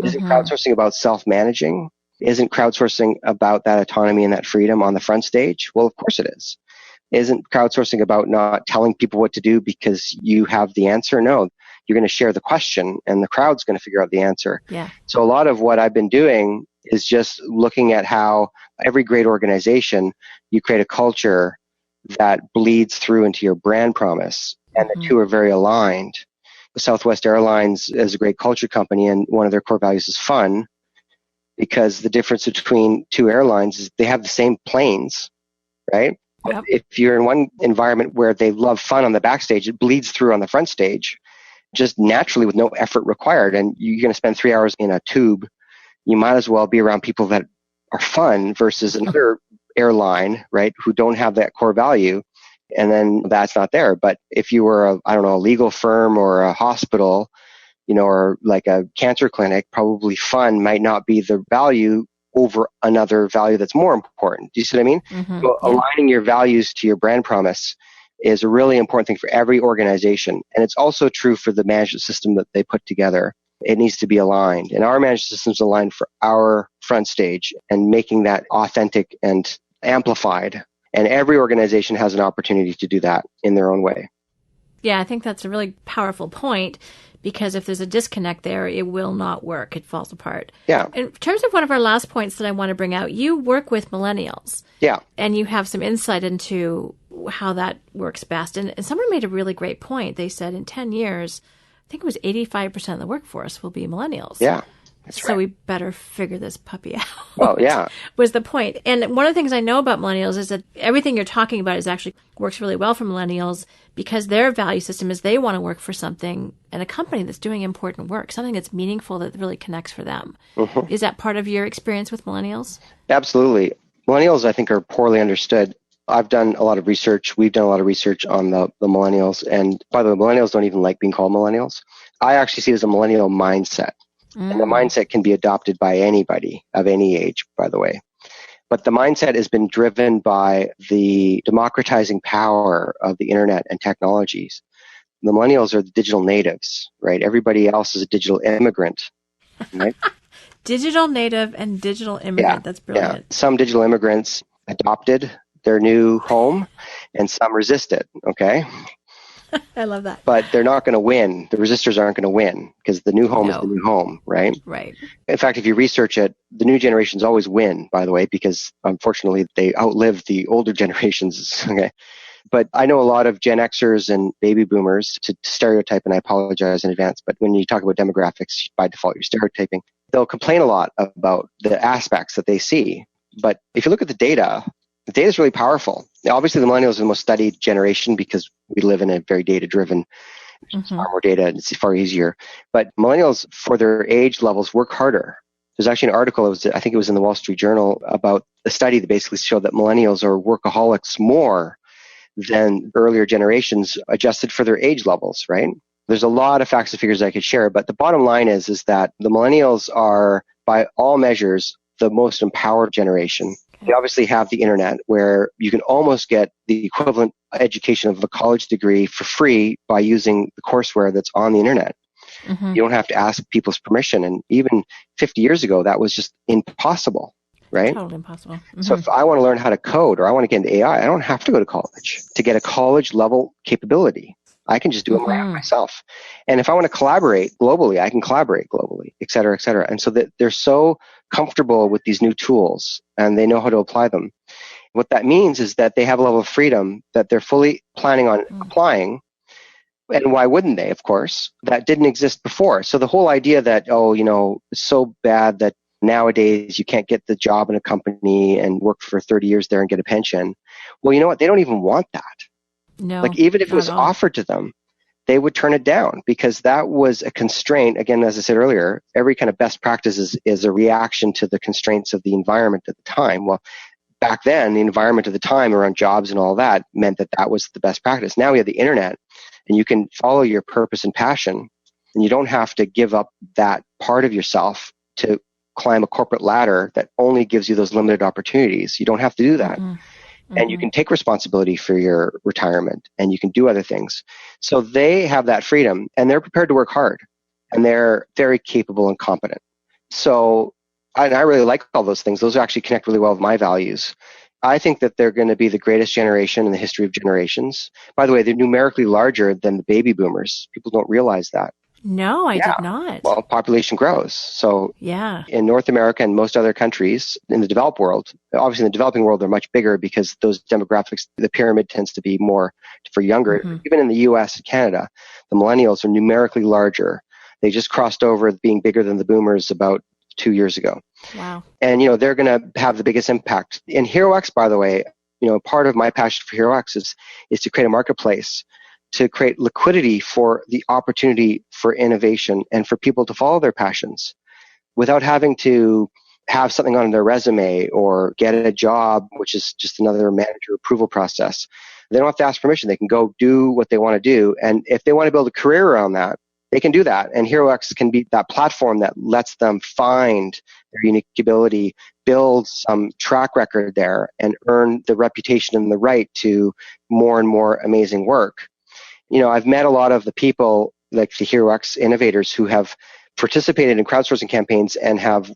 Speaker 2: Isn't crowdsourcing about self-managing? Isn't crowdsourcing about that autonomy and that freedom on the front stage? Well, of course it is. Isn't crowdsourcing about not telling people what to do because you have the answer? No, you're going to share the question and the crowd's going to figure out the answer.
Speaker 1: Yeah.
Speaker 2: So a lot of what I've been doing is just looking at how every great organization, you create a culture that bleeds through into your brand promise. And the two are very aligned. Southwest Airlines is a great culture company, and one of their core values is fun, because the difference between two airlines is they have the same planes, right? Yep. If you're in one environment where they love fun on the backstage, it bleeds through on the front stage, just naturally with no effort required. And you're going to spend 3 hours in a tube. You might as well be around people that are fun versus another airline, right, who don't have that core value. And then that's not there. But if you were a legal firm or a hospital, or like a cancer clinic, probably fun might not be the value over another value that's more important. Do you see what I mean? So aligning your values to your brand promise is a really important thing for every organization. And it's also true for the management system that they put together. It needs to be aligned. And our management system is aligned for our front stage and making that authentic and amplified. And every organization has an opportunity to do that in their own way.
Speaker 1: Yeah, I think that's a really powerful point, because if there's a disconnect there, it will not work. It falls apart.
Speaker 2: Yeah.
Speaker 1: In terms of one of our last points that I want to bring out, you work with millennials.
Speaker 2: Yeah.
Speaker 1: And you have some insight into how that works best. And someone made a really great point. They said in 10 years, I think it was 85% of the workforce will be millennials.
Speaker 2: Yeah.
Speaker 1: So we better figure this puppy out.
Speaker 2: Well, yeah.
Speaker 1: Was the point. And one of the things I know about millennials is that everything you're talking about is actually works really well for millennials, because their value system is they want to work for something and a company that's doing important work, something that's meaningful, that really connects for them. Is that part of your experience with millennials? Absolutely.
Speaker 2: Millennials, I think, are poorly understood. I've done a lot of research. We've done a lot of research on the millennials. And by the way, millennials don't even like being called millennials. I actually see it as a millennial mindset. And the mindset can be adopted by anybody of any age, by the way. But the mindset has been driven by the democratizing power of the internet and technologies. The millennials are the digital natives, right? Everybody else is a digital immigrant, right?
Speaker 1: Digital native and digital immigrant. Yeah, that's brilliant.
Speaker 2: Yeah. Some digital immigrants adopted their new home and some resisted, okay?
Speaker 1: I love that.
Speaker 2: But they're not going to win. The resistors aren't going to win, because the new home is the new home, right?
Speaker 1: Right.
Speaker 2: In fact, if you research it, the new generations always win, by the way, because unfortunately they outlive the older generations. Okay. But I know a lot of Gen Xers and baby boomers, to stereotype, and I apologize in advance, but when you talk about demographics, by default, you're stereotyping. They'll complain a lot about the aspects that they see. But if you look at the data is really powerful. Now, obviously, the millennials are the most studied generation because we live in a very data-driven It's far more data and it's far easier. But millennials, for their age levels, work harder. There's actually an article, I think it was in the Wall Street Journal, about a study that basically showed that millennials are workaholics more than earlier generations adjusted for their age levels, right? There's a lot of facts and figures I could share, but the bottom line is that the millennials are, by all measures, the most empowered generation. They obviously have the internet where you can almost get the equivalent education of a college degree for free by using the courseware that's on the internet. You don't have to ask people's permission. And even 50 years ago, that was just impossible, right?
Speaker 1: Totally impossible.
Speaker 2: So if I want to learn how to code or I want to get into AI, I don't have to go to college to get a college level capability. I can just do it myself. And if I want to collaborate globally, I can collaborate globally, et cetera, et cetera. And so that they're so comfortable with these new tools and they know how to apply them. What that means is that they have a level of freedom that they're fully planning on applying. And why wouldn't they, of course? That didn't exist before. So the whole idea that, it's so bad that nowadays you can't get the job in a company and work for 30 years there and get a pension. Well, you know what? They don't even want that.
Speaker 1: No.
Speaker 2: Like even if it was offered to them, they would turn it down because that was a constraint. Again, as I said earlier, every kind of best practice is a reaction to the constraints of the environment at the time. Well, back then, the environment of the time around jobs and all that meant that that was the best practice. Now we have the internet and you can follow your purpose and passion and you don't have to give up that part of yourself to climb a corporate ladder that only gives you those limited opportunities. You don't have to do that. And you can take responsibility for your retirement and you can do other things. So they have that freedom and they're prepared to work hard and they're very capable and competent. So I really like all those things. Those actually connect really well with my values. I think that they're going to be the greatest generation in the history of generations. By the way, they're numerically larger than the baby boomers. People don't realize that.
Speaker 1: No, I did not.
Speaker 2: Well, population grows. So in North America and most other countries in the developed world, obviously in the developing world, they're much bigger because those demographics, the pyramid tends to be more for younger. Even in the US and Canada, the millennials are numerically larger. They just crossed over being bigger than the boomers about 2 years ago.
Speaker 1: Wow.
Speaker 2: And, they're going to have the biggest impact. In HeroX, by the way, part of my passion for HeroX is to create a marketplace to create liquidity for the opportunity for innovation and for people to follow their passions without having to have something on their resume or get a job, which is just another manager approval process. They don't have to ask permission. They can go do what they want to do. And if they want to build a career around that, they can do that. And HeroX can be that platform that lets them find their unique ability, build some track record there, and earn the reputation and the right to more and more amazing work. I've met a lot of the people like the HeroX innovators who have participated in crowdsourcing campaigns and have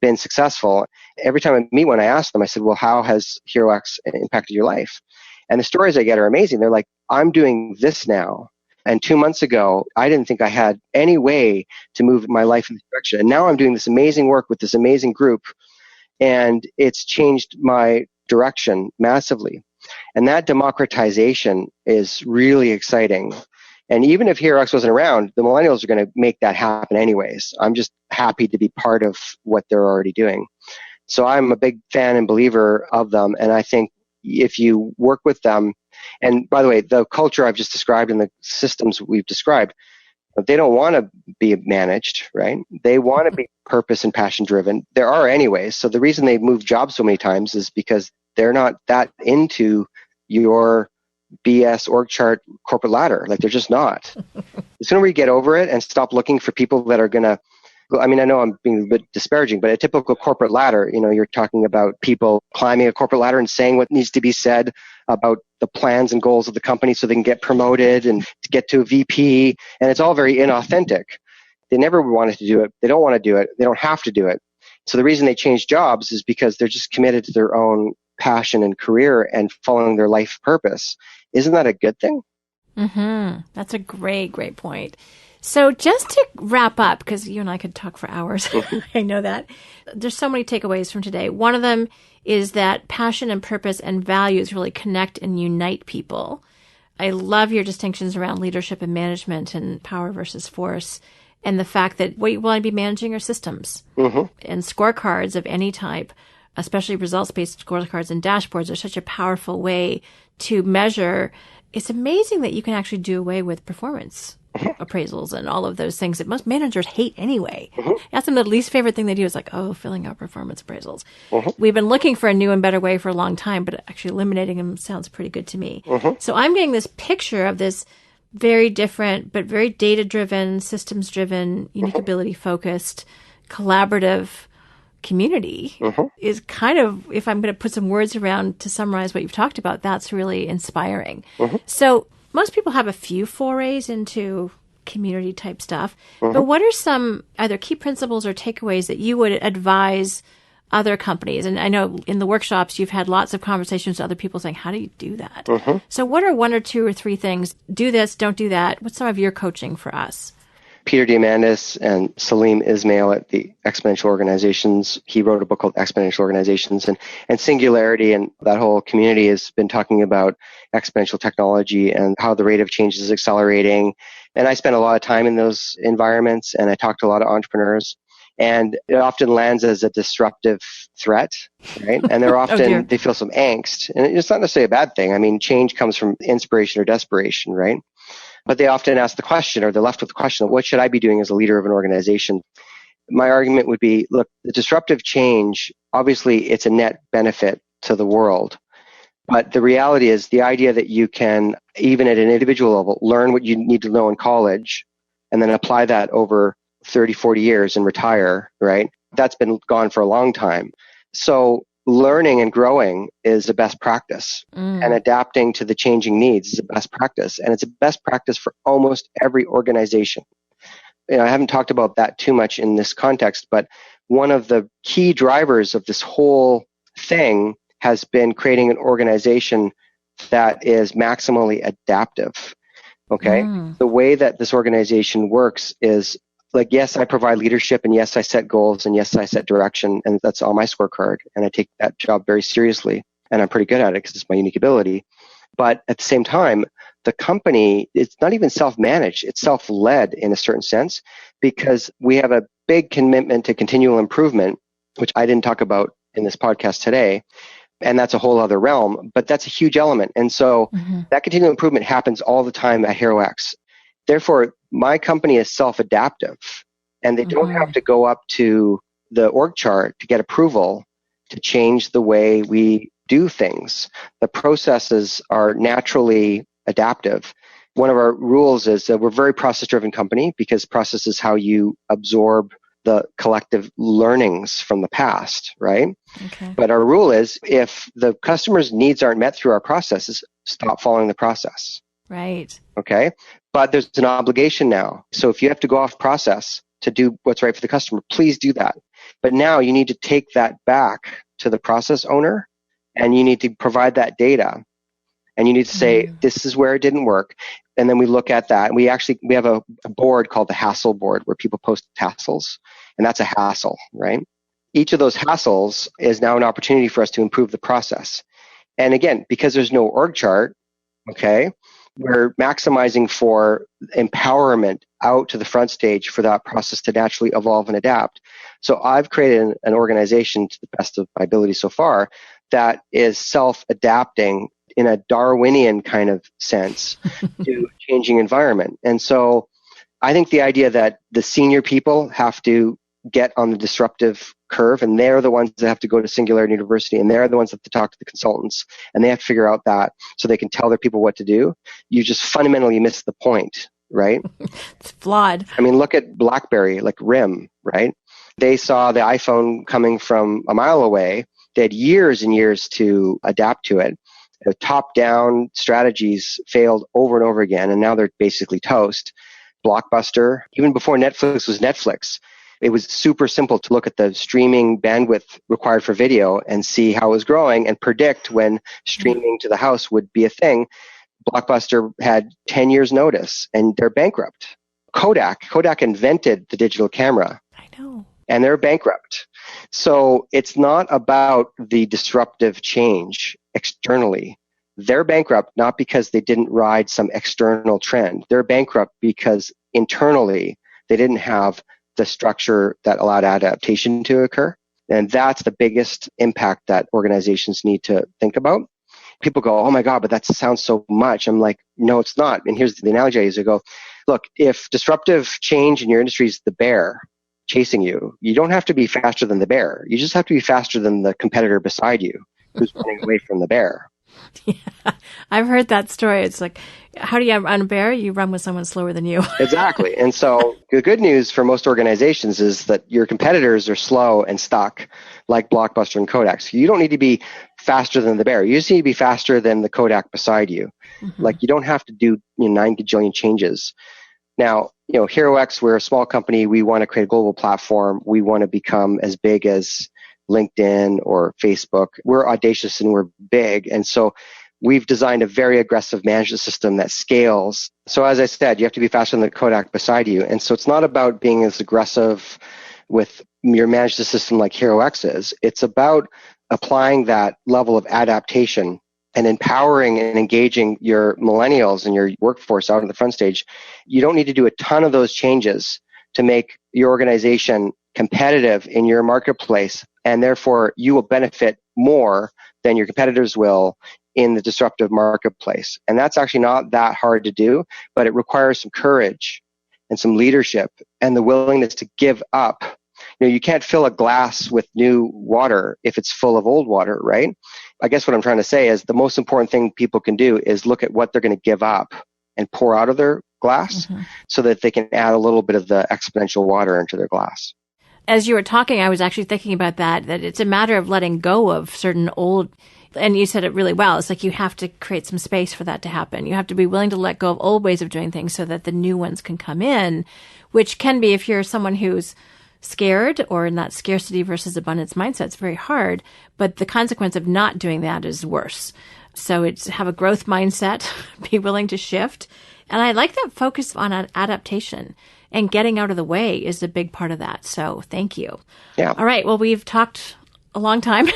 Speaker 2: been successful. Every time I meet one, I ask them, I said, well, how has HeroX impacted your life? And the stories I get are amazing. They're like, I'm doing this now. And 2 months ago, I didn't think I had any way to move my life in this direction. And now I'm doing this amazing work with this amazing group. And it's changed my direction massively. And that democratization is really exciting. And even if HeroX wasn't around, the millennials are going to make that happen anyways. I'm just happy to be part of what they're already doing. So I'm a big fan and believer of them. And I think if you work with them, and by the way, the culture I've just described and the systems we've described, they don't want to be managed, right? They want to be purpose and passion driven. There are anyways. So the reason they move jobs so many times is because they're not that into your BS org chart corporate ladder. Like they're just not. The sooner we get over it and stop looking for people that are going to, I know I'm being a bit disparaging, but a typical corporate ladder, you're talking about people climbing a corporate ladder and saying what needs to be said about the plans and goals of the company so they can get promoted and to get to a VP. And it's all very inauthentic. They never wanted to do it. They don't want to do it. They don't have to do it. So the reason they change jobs is because they're just committed to their own passion and career and following their life purpose. Isn't that a good thing?
Speaker 1: That's a great, great point. So just to wrap up, because you and I could talk for hours, I know that. There's so many takeaways from today. One of them is that passion and purpose and values really connect and unite people. I love your distinctions around leadership and management and power versus force, and the fact that what you want to be managing are systems and scorecards of any type especially results-based scorecards and dashboards are such a powerful way to measure. It's amazing that you can actually do away with performance appraisals and all of those things that most managers hate anyway. That's the least favorite thing they do is like, filling out performance appraisals. We've been looking for a new and better way for a long time, but actually eliminating them sounds pretty good to me. So I'm getting this picture of this very different, but very data-driven, systems-driven, unique ability-focused, collaborative community is kind of, if I'm going to put some words around to summarize what you've talked about, that's really inspiring. So most people have a few forays into community type stuff, but what are some either key principles or takeaways that you would advise other companies? And I know in the workshops, you've had lots of conversations with other people saying, how do you do that? So what are one or two or three things? Do this, don't do that. What's some of your coaching for us?
Speaker 2: Peter Diamandis and Salim Ismail at the Exponential Organizations, he wrote a book called Exponential Organizations, and Singularity, and that whole community has been talking about exponential technology and how the rate of change is accelerating. And I spend a lot of time in those environments, and I talk to a lot of entrepreneurs, and it often lands as a disruptive threat, right? And they're often, they feel some angst, and it's not necessarily a bad thing. I mean, change comes from inspiration or desperation, right? But they often ask the question, or they're left with the question, what should I be doing as a leader of an organization? My argument would be, look, the disruptive change, obviously it's a net benefit to the world. But the reality is the idea that you can, even at an individual level, learn what you need to know in college and then apply that over 30, 40 years and retire, right? That's been gone for a long time. So learning and growing is a best practice, and adapting to the changing needs is a best practice. And it's a best practice for almost every organization. I haven't talked about that too much in this context, but one of the key drivers of this whole thing has been creating an organization that is maximally adaptive. Okay. The way that this organization works is like, yes, I provide leadership, and yes, I set goals, and yes, I set direction, and that's on my scorecard. And I take that job very seriously, and I'm pretty good at it because it's my unique ability. But at the same time, the company, it's not even self-managed, it's self-led in a certain sense, because we have a big commitment to continual improvement, which I didn't talk about in this podcast today. And that's a whole other realm, but that's a huge element. And so that continual improvement happens all the time at HeroX. Therefore, my company is self-adaptive, and they don't have to go up to the org chart to get approval to change the way we do things. The processes are naturally adaptive. One of our rules is that we're a very process-driven company, because process is how you absorb the collective learnings from the past, right? But our rule is, if the customer's needs aren't met through our processes, stop following the process.
Speaker 1: Right.
Speaker 2: Okay. But there's an obligation now. So if you have to go off process to do what's right for the customer, please do that. But now you need to take that back to the process owner, and you need to provide that data. And you need to say, this is where it didn't work. And then we look at that. And we have a board called the hassle board, where people post hassles. And that's a hassle, right? Each of those hassles is now an opportunity for us to improve the process. And again, because there's no org chart, okay, we're maximizing for empowerment out to the front stage for that process to naturally evolve and adapt. So I've created an organization, to the best of my ability so far, that is self-adapting in a Darwinian kind of sense to a changing environment. And so I think the idea that the senior people have to get on the disruptive curve, and they're the ones that have to go to Singularity University, and they're the ones that have to talk to the consultants, and they have to figure out that so they can tell their people what to do. You just fundamentally miss the point, right?
Speaker 1: It's flawed.
Speaker 2: I mean, look at BlackBerry, like RIM, right? They saw the iPhone coming from a mile away. They had years and years to adapt to it. The top-down strategies failed over and over again, and now they're basically toast. Blockbuster, even before Netflix was Netflix, it was super simple to look at the streaming bandwidth required for video and see how it was growing and predict when streaming to the house would be a thing. Blockbuster had 10 years notice, and they're bankrupt. Kodak invented the digital camera.
Speaker 1: I know.
Speaker 2: And they're bankrupt. So it's not about the disruptive change externally. They're bankrupt not because they didn't ride some external trend. They're bankrupt because internally they didn't have the structure that allowed adaptation to occur. And that's the biggest impact that organizations need to think about. People go, oh my God, but that sounds so much. I'm like, no, it's not. And here's the analogy I use. I go, look, if disruptive change in your industry is the bear chasing you, you don't have to be faster than the bear. You just have to be faster than the competitor beside you who's running away from the bear.
Speaker 1: Yeah, I've heard that story. It's like, how do you run a bear? You run with someone slower than you.
Speaker 2: Exactly. And so the good news for most organizations is that your competitors are slow and stuck, like Blockbuster and Kodak. So you don't need to be faster than the bear. You just need to be faster than the Kodak beside you. Mm-hmm. Like you don't have to do 9 gajillion changes. Now, HeroX, we're a small company. We want to create a global platform. We want to become as big as LinkedIn or Facebook. We're audacious and we're big. And so we've designed a very aggressive management system that scales. So as I said, you have to be faster than the Kodak beside you. And so it's not about being as aggressive with your management system like HeroX is. It's about applying that level of adaptation and empowering and engaging your millennials and your workforce out on the front stage. You don't need to do a ton of those changes to make your organization competitive in your marketplace, and therefore you will benefit more than your competitors will in the disruptive marketplace. And that's actually not that hard to do, but it requires some courage and some leadership and the willingness to give up. You can't fill a glass with new water if it's full of old water, right? I guess what I'm trying to say is the most important thing people can do is look at what they're going to give up and pour out of their glass so that they can add a little bit of the exponential water into their glass.
Speaker 1: As you were talking, I was actually thinking about that it's a matter of letting go of certain old, and you said it really well. It's like you have to create some space for that to happen. You have to be willing to let go of old ways of doing things so that the new ones can come in, which can be, if you're someone who's scared or in that scarcity versus abundance mindset, it's very hard. But the consequence of not doing that is worse. So it's have a growth mindset, be willing to shift. And I like that focus on adaptation. And getting out of the way is a big part of that. So thank you.
Speaker 2: Yeah.
Speaker 1: All right. Well, we've talked a long time,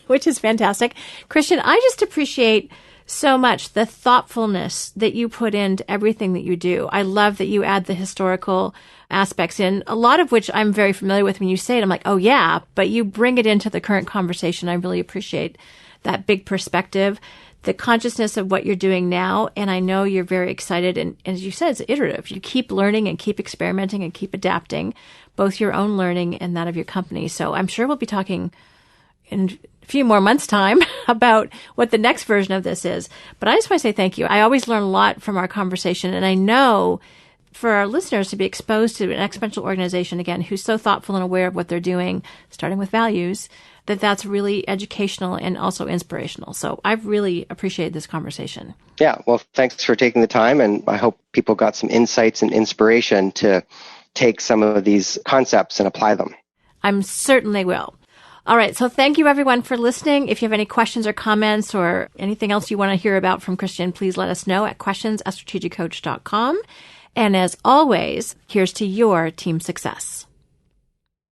Speaker 1: which is fantastic. Christian, I just appreciate so much the thoughtfulness that you put into everything that you do. I love that you add the historical aspects in, a lot of which I'm very familiar with. When you say it, I'm like, oh yeah, but you bring it into the current conversation. I really appreciate that big perspective, the consciousness of what you're doing now. And I know you're very excited. And as you said, it's iterative. You keep learning and keep experimenting and keep adapting, both your own learning and that of your company. So I'm sure we'll be talking in a few more months' time about what the next version of this is. But I just want to say thank you. I always learn a lot from our conversation. And I know for our listeners to be exposed to an exponential organization, again, who's so thoughtful and aware of what they're doing, starting with values, that's really educational and also inspirational. So I've really appreciated this conversation.
Speaker 2: Yeah, well, thanks for taking the time. And I hope people got some insights and inspiration to take some of these concepts and apply them.
Speaker 1: I'm certain they will. All right. So thank you, everyone, for listening. If you have any questions or comments or anything else you want to hear about from Christian, please let us know at questions@strategiccoach.com. And as always, here's to your team success.